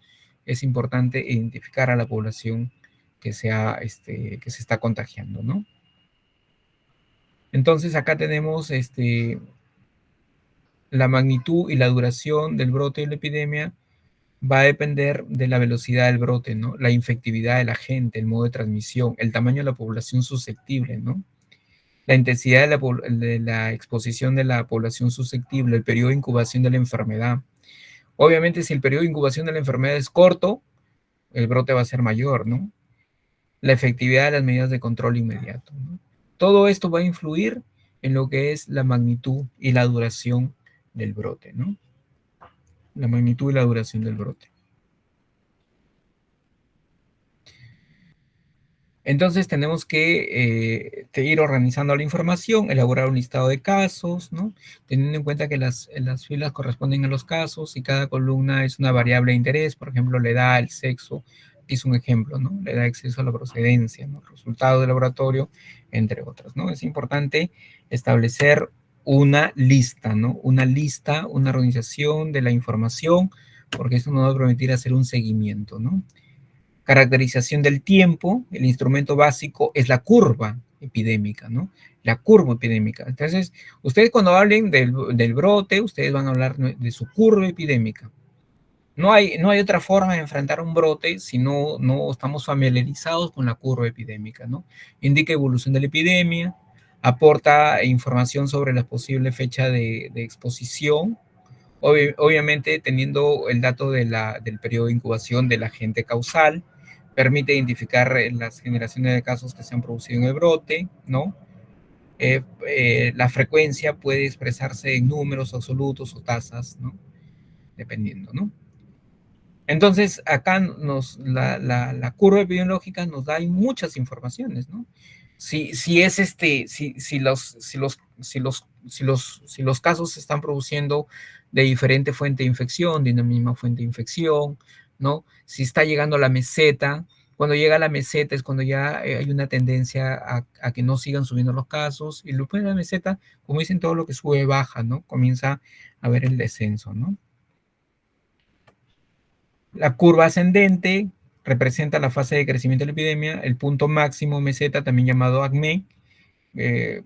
S1: es importante identificar a la población que se está contagiando, ¿no? Entonces acá tenemos la magnitud y la duración del brote de la epidemia va a depender de la velocidad del brote, ¿no? La infectividad de la gente, el modo de transmisión, el tamaño de la población susceptible, ¿no? La intensidad de la exposición de la población susceptible, el periodo de incubación de la enfermedad. Obviamente, si el periodo de incubación de la enfermedad es corto, el brote va a ser mayor, ¿no? La efectividad de las medidas de control inmediato, ¿no? Todo esto va a influir en lo que es la magnitud y la duración del brote, ¿no? La magnitud y la duración del brote. Entonces tenemos que ir organizando la información, elaborar un listado de casos, ¿no? Teniendo en cuenta que las filas corresponden a los casos y cada columna es una variable de interés, por ejemplo, la edad, el sexo, aquí es un ejemplo, ¿no? La edad, acceso a la procedencia, ¿no? Resultado del laboratorio, entre otras, ¿no? Es importante establecer una lista, ¿no? Una lista, una organización de la información, porque esto nos va a permitir hacer un seguimiento, ¿no? Caracterización del tiempo, el instrumento básico es la curva epidémica, ¿no? La curva epidémica. Entonces, ustedes cuando hablen del brote, ustedes van a hablar de su curva epidémica. No hay otra forma de enfrentar un brote si no estamos familiarizados con la curva epidémica, ¿no? Indica evolución de la epidemia, aporta información sobre la posible fecha de exposición, obviamente teniendo el dato del periodo de incubación del agente causal, permite identificar las generaciones de casos que se han producido en el brote, ¿no? La frecuencia puede expresarse en números absolutos o tasas, ¿no? Dependiendo, ¿no? Entonces, acá la curva epidemiológica nos da muchas informaciones, ¿no? Si los casos se están produciendo de diferente fuente de infección, de una misma fuente de infección, ¿no? Si está llegando a la meseta, cuando llega a la meseta es cuando ya hay una tendencia a que no sigan subiendo los casos, y después de la meseta, como dicen, todo lo que sube baja, ¿no? Comienza a ver el descenso, ¿no? La curva ascendente representa la fase de crecimiento de la epidemia, el punto máximo meseta, también llamado ACME, eh,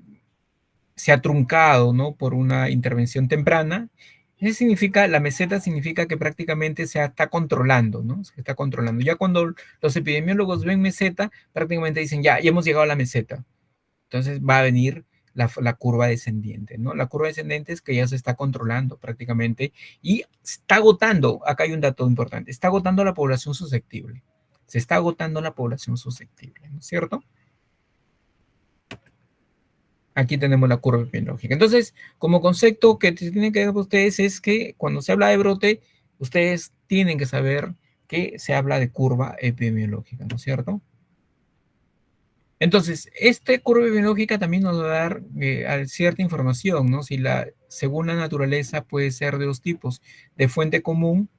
S1: se ha truncado, ¿no? Por una intervención temprana. Eso significa, la meseta significa que prácticamente se está controlando, ¿no? Se está controlando. Ya cuando los epidemiólogos ven meseta, prácticamente dicen, ya hemos llegado a la meseta. Entonces va a venir la curva descendiente, ¿no? La curva descendiente es que ya se está controlando prácticamente y está agotando, acá hay un dato importante, está agotando la población susceptible. Se está agotando la población susceptible, ¿no es cierto? Aquí tenemos la curva epidemiológica. Entonces, como concepto que tienen que ver ustedes es que cuando se habla de brote, ustedes tienen que saber que se habla de curva epidemiológica, ¿no es cierto? Entonces, esta curva biológica también nos va a dar cierta información, ¿no? Según la naturaleza puede ser de dos tipos, de fuente común,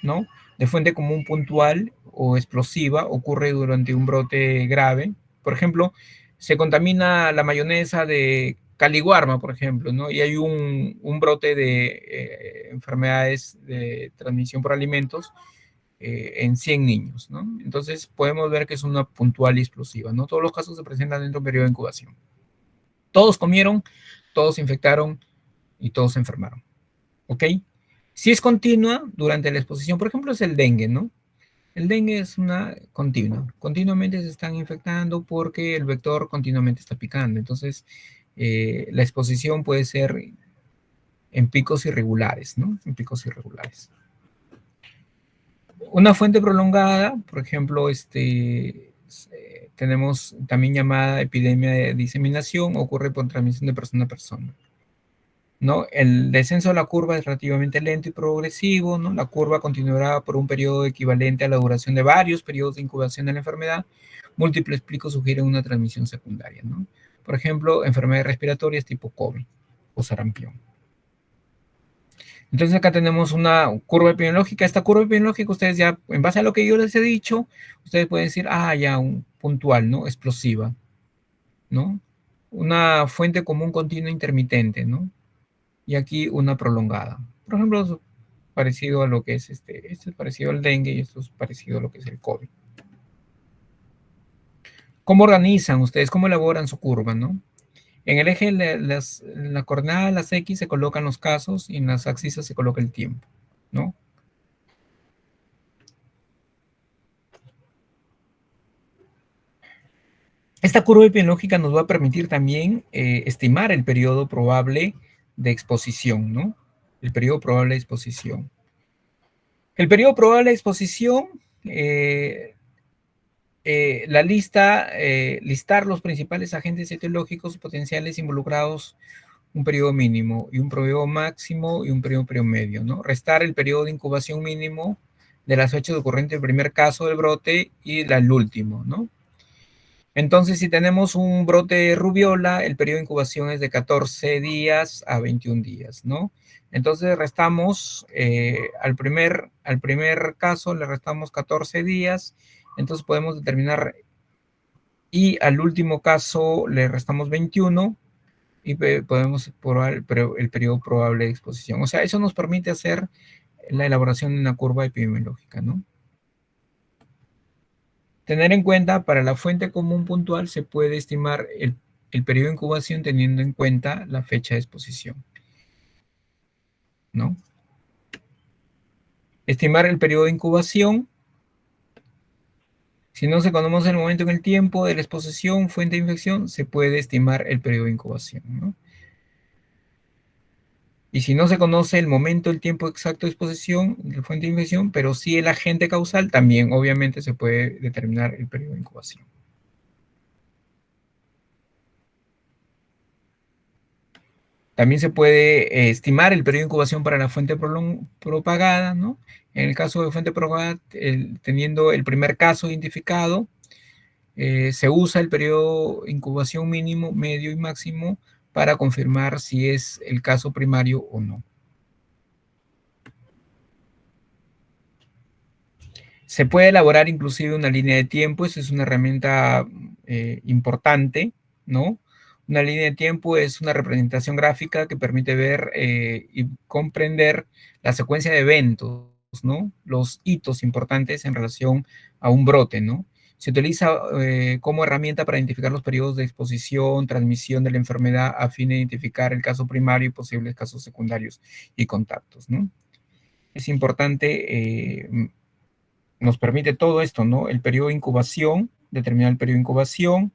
S1: ¿no? De fuente común puntual o explosiva, ocurre durante un brote grave. Por ejemplo, se contamina la mayonesa de Caliwarma, por ejemplo, ¿no? Y hay un brote de enfermedades de transmisión por alimentos en 100 niños, ¿no? Entonces podemos ver que es una puntual y explosiva, ¿no? Todos los casos se presentan dentro de un periodo de incubación. Todos comieron, todos se infectaron y todos se enfermaron, ¿ok? Si es continua durante la exposición, por ejemplo, es el dengue, ¿no? El dengue es una continua. Continuamente se están infectando porque el vector continuamente está picando. Entonces, la exposición puede ser en picos irregulares, ¿no? En picos irregulares. Una fuente prolongada, por ejemplo, tenemos también llamada epidemia de diseminación, ocurre por transmisión de persona a persona. ¿no? El descenso de la curva es relativamente lento y progresivo, ¿no? La curva continuará por un periodo equivalente a la duración de varios periodos de incubación de la enfermedad. Múltiples picos sugieren una transmisión secundaria, ¿no? Por ejemplo, enfermedades respiratorias tipo COVID o sarampión. Entonces acá tenemos una curva epidemiológica. Esta curva epidemiológica, ustedes ya, en base a lo que yo les he dicho, ustedes pueden decir, ah, ya, un puntual, ¿no? Explosiva, ¿no? Una fuente común continua intermitente, ¿no? Y aquí una prolongada. Por ejemplo, parecido a lo que es este es parecido al dengue y esto es parecido a lo que es el COVID. ¿Cómo organizan ustedes? ¿Cómo elaboran su curva, no? En el eje, la coordenada, las X, se colocan los casos y en las axis se coloca el tiempo, ¿no? Esta curva epidemiológica nos va a permitir también estimar el periodo probable de exposición, ¿no? El periodo probable de exposición. El periodo probable de exposición, listar los principales agentes etiológicos potenciales involucrados, un periodo mínimo y un periodo máximo y un periodo medio, ¿no? Restar el periodo de incubación mínimo de las fechas de ocurrencia del primer caso del brote y el último, ¿no? Entonces, si tenemos un brote de rubiola, el periodo de incubación es de 14 días a 21 días, ¿no? Entonces, restamos al primer caso, le restamos 14 días, entonces podemos determinar, y al último caso le restamos 21 y podemos probar el periodo probable de exposición. O sea, eso nos permite hacer la elaboración de una curva epidemiológica, ¿no? Tener en cuenta, para la fuente común puntual se puede estimar el periodo de incubación teniendo en cuenta la fecha de exposición, ¿no? Estimar el periodo de incubación. Si no se conoce el momento en el tiempo de la exposición, fuente de infección, se puede estimar el periodo de incubación, ¿no? Y si no se conoce el momento, el tiempo exacto de exposición de la fuente de infección, pero sí el agente causal, también obviamente se puede determinar el periodo de incubación. También se puede estimar el periodo de incubación para la fuente propagada, ¿no? En el caso de fuente propagada, teniendo el primer caso identificado, se usa el periodo de incubación mínimo, medio y máximo para confirmar si es el caso primario o no. Se puede elaborar inclusive una línea de tiempo, esa es una herramienta importante, ¿no? Una línea de tiempo es una representación gráfica que permite ver y comprender la secuencia de eventos, ¿no? Los hitos importantes en relación a un brote, ¿no? Se utiliza como herramienta para identificar los periodos de exposición, transmisión de la enfermedad a fin de identificar el caso primario y posibles casos secundarios y contactos, ¿no? Es importante, nos permite todo esto, ¿no? El periodo de incubación, determinar el periodo de incubación.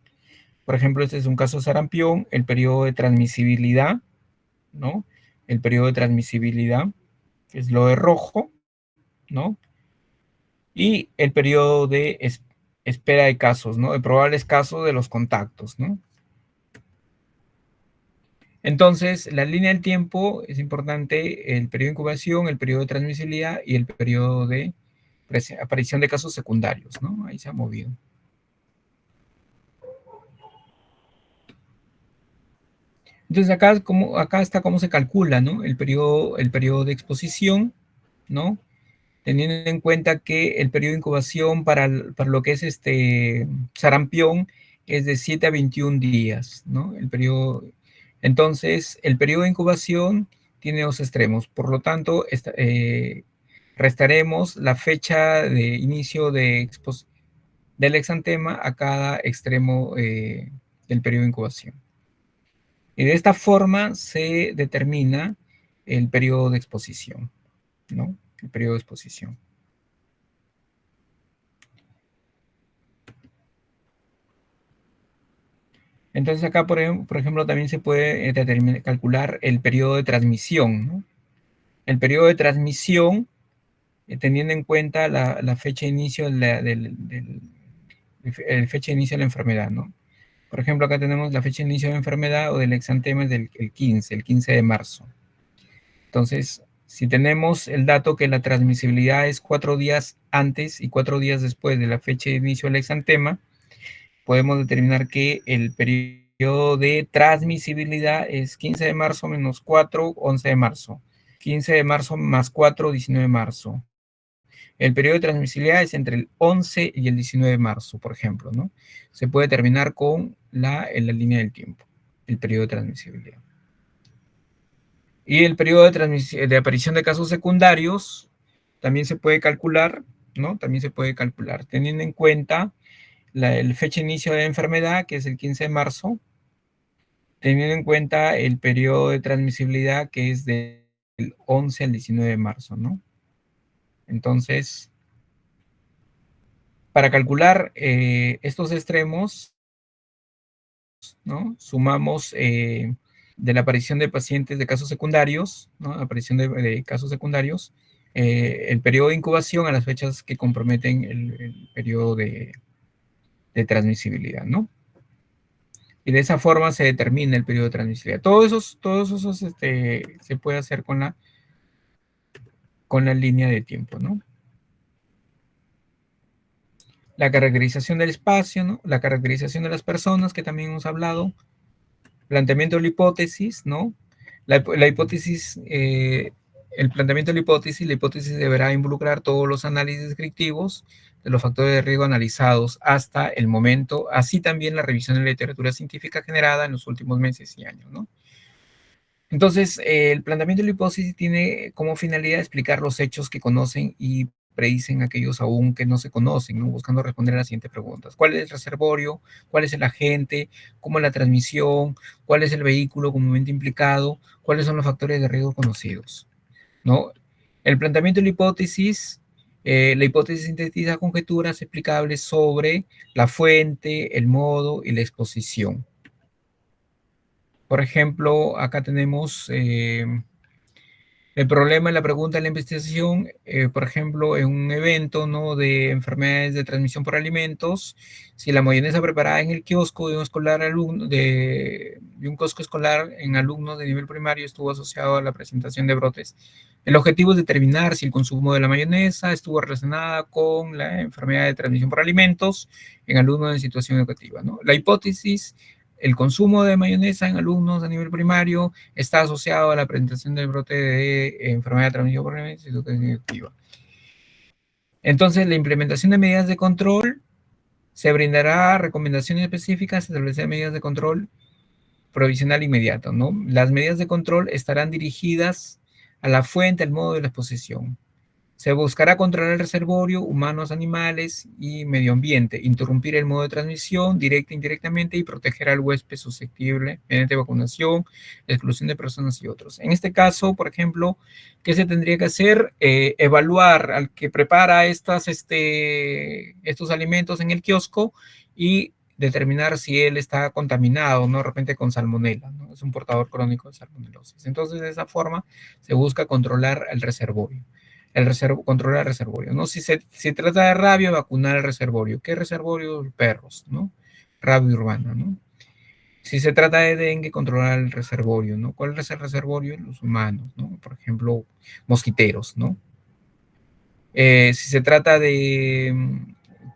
S1: Por ejemplo, este es un caso de sarampión, el periodo de transmisibilidad, ¿no? El periodo de transmisibilidad, que es lo de rojo, ¿no? Y el periodo de espera de casos, ¿no? De probables casos de los contactos, ¿no? Entonces, la línea del tiempo es importante, el periodo de incubación, el periodo de transmisibilidad y el periodo de aparición de casos secundarios, ¿no? Ahí se ha movido. Entonces acá está cómo se calcula, ¿no? El periodo de exposición, ¿no? Teniendo en cuenta que el periodo de incubación para lo que es sarampión es de 7 a 21 días, ¿no? Entonces, el periodo de incubación tiene dos extremos, por lo tanto, restaremos la fecha de inicio del exantema a cada extremo del periodo de incubación. Y de esta forma se determina el periodo de exposición, ¿no? El periodo de exposición. Entonces acá, por ejemplo, también se puede calcular el periodo de transmisión, ¿no? El periodo de transmisión, teniendo en cuenta la fecha de inicio de la enfermedad, ¿no? Por ejemplo, acá tenemos la fecha de inicio de enfermedad o del exantema es el 15 de marzo. Entonces, si tenemos el dato que la transmisibilidad es 4 días antes y 4 días después de la fecha de inicio del exantema, podemos determinar que el periodo de transmisibilidad es 15 de marzo menos 4, 11 de marzo. 15 de marzo más 4, 19 de marzo. El periodo de transmisibilidad es entre el 11 y el 19 de marzo, por ejemplo, ¿no? Se puede terminar con en la línea del tiempo, el periodo de transmisibilidad. Y el periodo de aparición de casos secundarios también se puede calcular, ¿no? También se puede calcular, teniendo en cuenta el fecha de inicio de la enfermedad, que es el 15 de marzo, teniendo en cuenta el periodo de transmisibilidad, que es del 11 al 19 de marzo, ¿no? Entonces, para calcular estos extremos, ¿no? Sumamos de la aparición de pacientes de casos secundarios, ¿no? Aparición de casos secundarios, el periodo de incubación a las fechas que comprometen el periodo de transmisibilidad, ¿no? Y de esa forma se determina el periodo de transmisibilidad. Todos esos se puede hacer con la línea de tiempo, ¿no? La caracterización del espacio, ¿no? La caracterización de las personas, que también hemos hablado, planteamiento de la hipótesis, ¿no? La hipótesis, el planteamiento de la hipótesis deberá involucrar todos los análisis descriptivos de los factores de riesgo analizados hasta el momento, así también la revisión de la literatura científica generada en los últimos meses y años, ¿no? Entonces, el planteamiento de la hipótesis tiene como finalidad explicar los hechos que conocen y predicen aquellos aún que no se conocen, ¿no? Buscando responder a las siguientes preguntas. ¿Cuál es el reservorio? ¿Cuál es el agente? ¿Cómo es la transmisión? ¿Cuál es el vehículo comúnmente implicado? ¿Cuáles son los factores de riesgo conocidos? ¿No? El planteamiento de la hipótesis sintetiza conjeturas explicables sobre la fuente, el modo y la exposición. Por ejemplo, acá tenemos el problema, la pregunta de la investigación, por ejemplo, en un evento, ¿no? De enfermedades de transmisión por alimentos, si la mayonesa preparada en el kiosco de un escolar alumno, de un kiosco escolar en alumnos de nivel primario estuvo asociado a la presentación de brotes. El objetivo es determinar si el consumo de la mayonesa estuvo relacionada con la enfermedad de transmisión por alimentos en alumnos en situación educativa, ¿no? La hipótesis, el consumo de mayonesa en alumnos a nivel primario está asociado a la presentación del brote de enfermedad de transmisión por alimentos y educación educativa. Entonces, la implementación de medidas de control se brindará recomendaciones específicas, establecer medidas de control provisional inmediato, ¿no? Las medidas de control estarán dirigidas a la fuente, al modo de la exposición. Se buscará controlar el reservorio, humanos, animales y medio ambiente, interrumpir el modo de transmisión directa e indirectamente y proteger al huésped susceptible mediante vacunación, exclusión de personas y otros. En este caso, por ejemplo, ¿qué se tendría que hacer? Evaluar al que prepara estos alimentos en el kiosco y determinar si él está contaminado, ¿no? De repente con salmonela, ¿no? Es un portador crónico de salmonelosis. Entonces, de esa forma se busca controlar el reservorio. Controlar el reservorio, ¿no? Si se trata de rabia, vacunar el reservorio. ¿Qué reservorio? Perros, ¿no? Rabia urbana, ¿no? Si se trata de dengue, controlar el reservorio, ¿no? ¿Cuál es el reservorio? Los humanos, ¿no? Por ejemplo, mosquiteros, ¿no? Si se trata de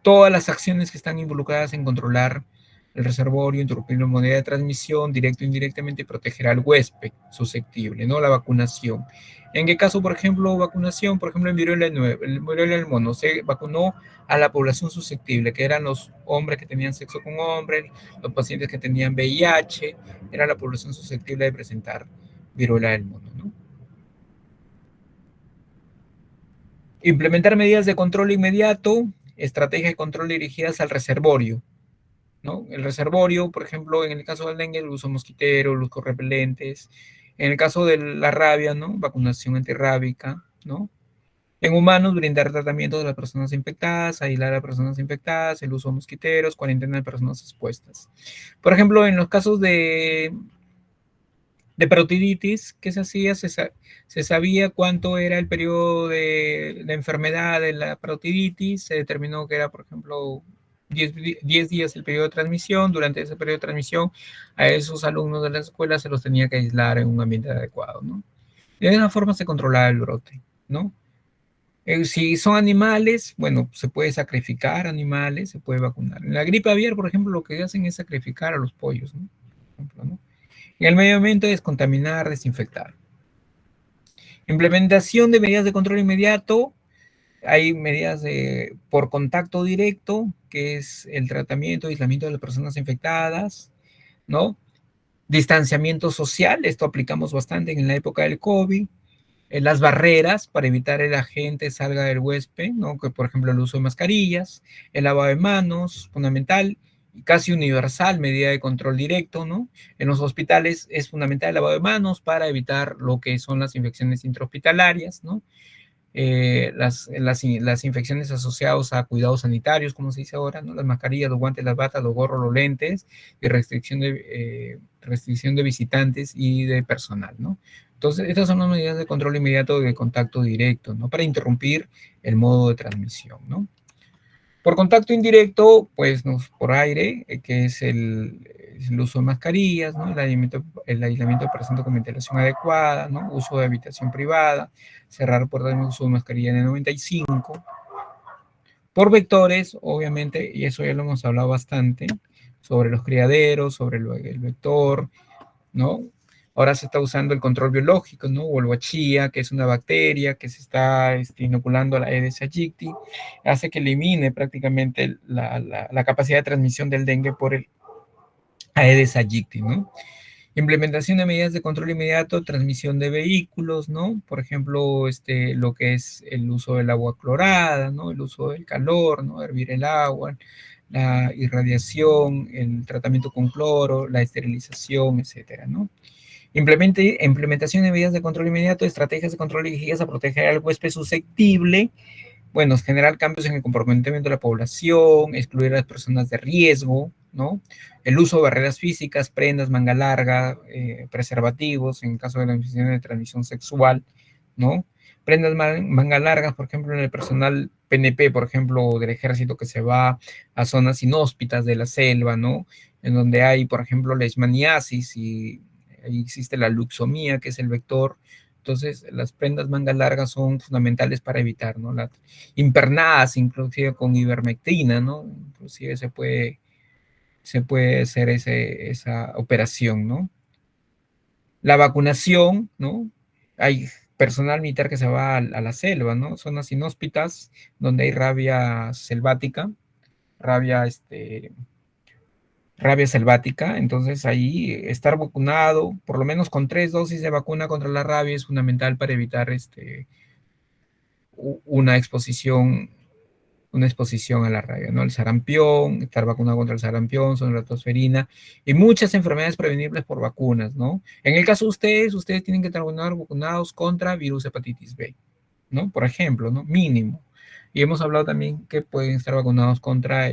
S1: todas las acciones que están involucradas en controlar el reservorio, interrumpir la modalidad de transmisión, directo o indirectamente, proteger al huésped susceptible, ¿no? La vacunación. ¿En qué caso, por ejemplo, vacunación? Por ejemplo, en viruela del mono, se vacunó a la población susceptible, que eran los hombres que tenían sexo con hombres, los pacientes que tenían VIH, era la población susceptible de presentar viruela del mono, ¿no? Implementar medidas de control inmediato, estrategias de control dirigidas al reservorio, ¿no? El reservorio, por ejemplo, en el caso del dengue, el uso mosquitero, los correpelentes. En el caso de la rabia, ¿no? Vacunación antirrábica, ¿no? En humanos, brindar tratamiento de las personas infectadas, aislar a personas infectadas, el uso de mosquiteros, cuarentena de personas expuestas. Por ejemplo, en los casos de parotiditis, ¿qué se hacía? Se sabía cuánto era el periodo de enfermedad de la parotiditis, se determinó que era, por ejemplo, 10 días el periodo de transmisión. Durante ese periodo de transmisión, a esos alumnos de la escuela se los tenía que aislar en un ambiente adecuado, ¿no? De esa forma se controlaba el brote, ¿no? Si son animales, bueno, se puede sacrificar animales, se puede vacunar. En la gripe aviar, por ejemplo, lo que hacen es sacrificar a los pollos, ¿no? Por ejemplo, ¿no? En el medio ambiente es contaminar, desinfectar. Implementación de medidas de control inmediato. Hay medidas por contacto directo, que es el tratamiento, aislamiento de las personas infectadas, ¿no? Distanciamiento social, esto aplicamos bastante en la época del COVID. Las barreras para evitar que la gente salga del huésped, ¿no? Que por ejemplo el uso de mascarillas, el lavado de manos, fundamental y casi universal medida de control directo, ¿no? En los hospitales es fundamental el lavado de manos para evitar lo que son las infecciones intrahospitalarias, ¿no? Las infecciones asociadas a cuidados sanitarios, como se dice ahora, ¿no? Las mascarillas, los guantes, las batas, los gorros, los lentes y restricción de visitantes y de personal, ¿no? Entonces, estas son las medidas de control inmediato de contacto directo, ¿no? Para interrumpir el modo de transmisión, ¿no? Por contacto indirecto, pues por aire, que es el uso de mascarillas, ¿no? El aislamiento de presente con ventilación adecuada, ¿no? Uso de habitación privada, cerrar puertas de uso de mascarilla N95. Por vectores, obviamente, y eso ya lo hemos hablado bastante, sobre los criaderos, sobre el vector, ¿no? Ahora se está usando el control biológico, ¿no? Wolbachia, que es una bacteria que se está inoculando a la Aedes aegypti, hace que elimine prácticamente la capacidad de transmisión del dengue por el Aedes aegypti, ¿no? Implementación de medidas de control inmediato, transmisión de vehículos, ¿no? Por ejemplo, lo que es el uso del agua clorada, ¿no? El uso del calor, ¿no? Hervir el agua, la irradiación, el tratamiento con cloro, la esterilización, etcétera, ¿no? Implementación de medidas de control inmediato, estrategias de control dirigidas a proteger al huésped susceptible. Bueno, generar cambios en el comportamiento de la población, excluir a las personas de riesgo, ¿no? El uso de barreras físicas, prendas, manga larga, preservativos, en caso de la infección de transmisión sexual, ¿no? Prendas manga largas, por ejemplo, en el personal PNP, por ejemplo, del ejército que se va a zonas inhóspitas de la selva, ¿no? En donde hay, por ejemplo, leishmaniasis y ahí existe la luxomía, que es el vector. Entonces, las prendas manga largas son fundamentales para evitar, ¿no? Las impernadas, inclusive con ivermectina, ¿no? Inclusive se puede hacer esa operación, ¿no? La vacunación, ¿no? Hay personal militar que se va a la selva, ¿no? Zonas inhóspitas donde hay rabia selvática, rabia, rabia selvática, entonces ahí estar vacunado, por lo menos con 3 dosis de vacuna contra la rabia es fundamental para evitar una exposición, una exposición a la rabia, ¿no? El sarampión, estar vacunado contra el sarampión, sobre la tosferina y muchas enfermedades prevenibles por vacunas, ¿no? En el caso de ustedes tienen que estar vacunados contra virus hepatitis B, ¿no? Por ejemplo, ¿no? Mínimo. Y hemos hablado también que pueden estar vacunados contra,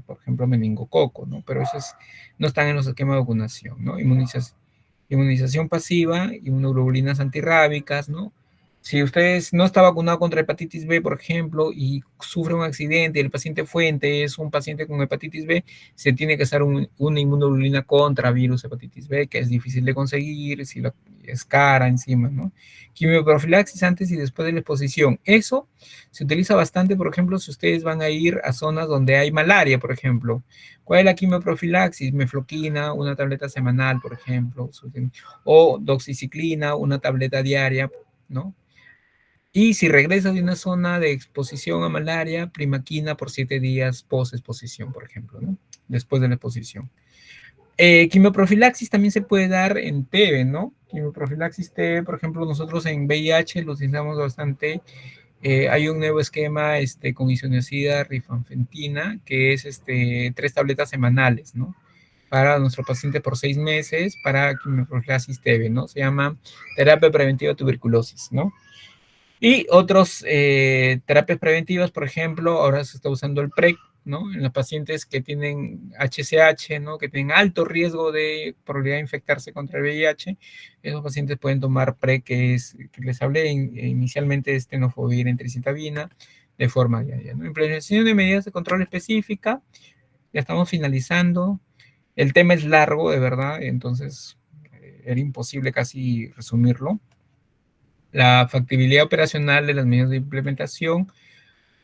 S1: por ejemplo, meningococo, ¿no? Pero esos no están en los esquemas de vacunación, ¿no? Inmunización pasiva, inmunoglobulinas antirrábicas, ¿no? Si usted no está vacunado contra hepatitis B, por ejemplo, y sufre un accidente, y el paciente fuente es un paciente con hepatitis B, se tiene que hacer una inmunoglobulina contra virus hepatitis B, que es difícil de conseguir, si es cara encima, ¿no? Quimioprofilaxis antes y después de la exposición. Eso se utiliza bastante, por ejemplo, si ustedes van a ir a zonas donde hay malaria, por ejemplo. ¿Cuál es la quimioprofilaxis? Mefloquina, una tableta semanal, por ejemplo, o doxiciclina, una tableta diaria, ¿no? Y si regresa de una zona de exposición a malaria, primaquina por 7 días post-exposición, por ejemplo, ¿no? Después de la exposición. Quimioprofilaxis también se puede dar en TB, ¿no? Quimioprofilaxis TB, por ejemplo, nosotros en VIH lo utilizamos bastante. Hay un nuevo esquema con isoniazida rifampicina, que es 3 tabletas semanales, ¿no? Para nuestro paciente por 6 meses para quimioprofilaxis TB, ¿no? Se llama terapia preventiva de tuberculosis, ¿no? Y otros terapias preventivas, por ejemplo, ahora se está usando el PrEP, ¿no? En los pacientes que tienen HCH, ¿no? Que tienen alto riesgo de probabilidad de infectarse contra el VIH, esos pacientes pueden tomar PrEP, que les hablé inicialmente de tenofovir, entricitabina, de forma diaria, ¿no? Implementación de medidas de control específica, Ya estamos finalizando. El tema es largo, de verdad, entonces era imposible casi resumirlo. La factibilidad operacional de las medidas de implementación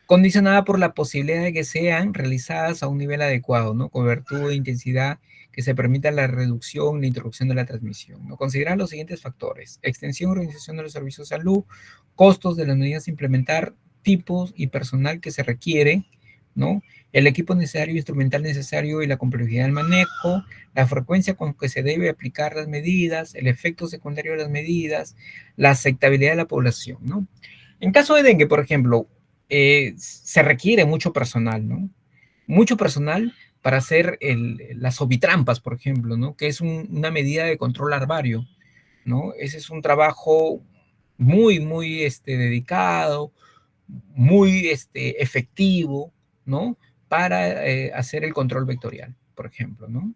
S1: condicionada por la posibilidad de que sean realizadas a un nivel adecuado, ¿no? Cobertura, intensidad, que se permita la reducción, la interrupción de la transmisión, ¿no? Considerar los siguientes factores: extensión y organización de los servicios de salud, costos de las medidas a implementar, tipos y personal que se requiere, ¿no? El equipo necesario, instrumental necesario y la complejidad del manejo, la frecuencia con que se debe aplicar las medidas, el efecto secundario de las medidas, la aceptabilidad de la población, ¿no? En caso de dengue, por ejemplo, se requiere mucho personal, ¿no? Mucho personal para hacer las ovitrampas, por ejemplo, ¿no? Que es una medida de control larvario, ¿no? Ese es un trabajo muy dedicado, muy efectivo, ¿no? Para hacer el control vectorial, por ejemplo, ¿no?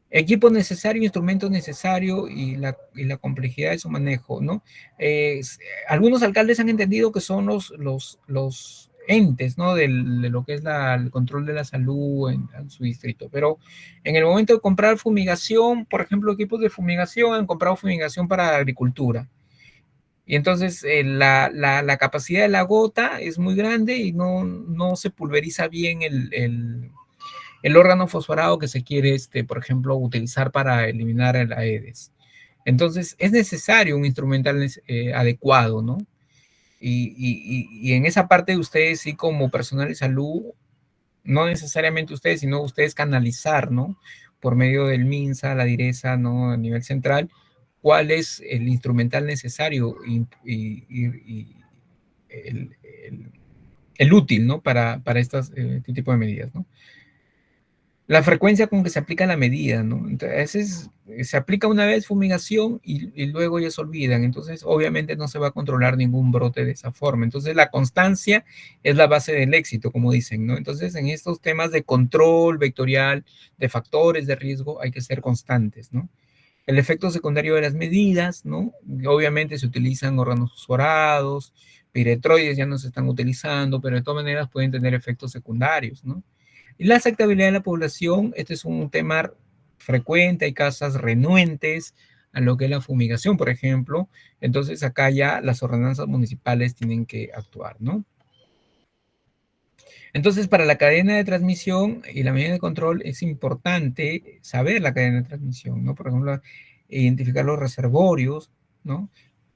S1: Equipo necesario, instrumento necesario y la complejidad de su manejo, ¿no? Eh, Algunos alcaldes han entendido que son los entes, ¿no? De lo que es el control de la salud en su distrito, pero en el momento de comprar fumigación, por ejemplo, equipos de fumigación han comprado fumigación para agricultura. Y entonces la capacidad de la gota es muy grande y no se pulveriza bien el órgano fosforado que se quiere, por ejemplo, utilizar para eliminar el Aedes. Entonces, es necesario un instrumental adecuado, ¿no? Y en esa parte de ustedes, sí, como personal de salud, no necesariamente ustedes, sino ustedes canalizar, ¿no? Por medio del MINSA, la DIRESA, ¿no? A nivel central, cuál es el instrumental necesario y el útil, ¿no? Para este tipo de medidas, ¿no? La frecuencia con que se aplica la medida, ¿no? Entonces, se aplica una vez fumigación y luego ya se olvidan. Entonces, obviamente no se va a controlar ningún brote de esa forma. Entonces, la constancia es la base del éxito, como dicen, ¿no? Entonces, en estos temas de control vectorial, de factores de riesgo, hay que ser constantes, ¿no? El efecto secundario de las medidas, ¿no? Obviamente se utilizan órganos fosforados, piretroides ya no se están utilizando, pero de todas maneras pueden tener efectos secundarios, ¿no? Y la aceptabilidad de la población, este es un tema frecuente, hay casas renuentes a lo que es la fumigación, por ejemplo. Entonces acá ya las ordenanzas municipales tienen que actuar, ¿no? Entonces, para la cadena de transmisión y la medida de control es importante saber la cadena de transmisión, ¿no? Por ejemplo, identificar los reservorios, ¿no?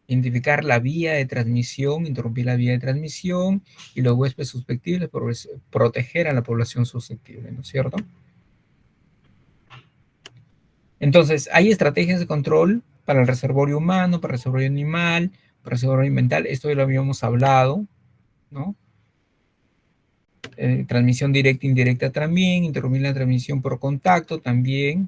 S1: Identificar la vía de transmisión, interrumpir la vía de transmisión y los huéspedes susceptibles, proteger a la población susceptible, ¿no es cierto? Entonces, hay estrategias de control para el reservorio humano, para el reservorio animal, para el reservorio ambiental. Esto ya lo habíamos hablado, ¿no? Transmisión directa e indirecta también, interrumpir la transmisión por contacto también,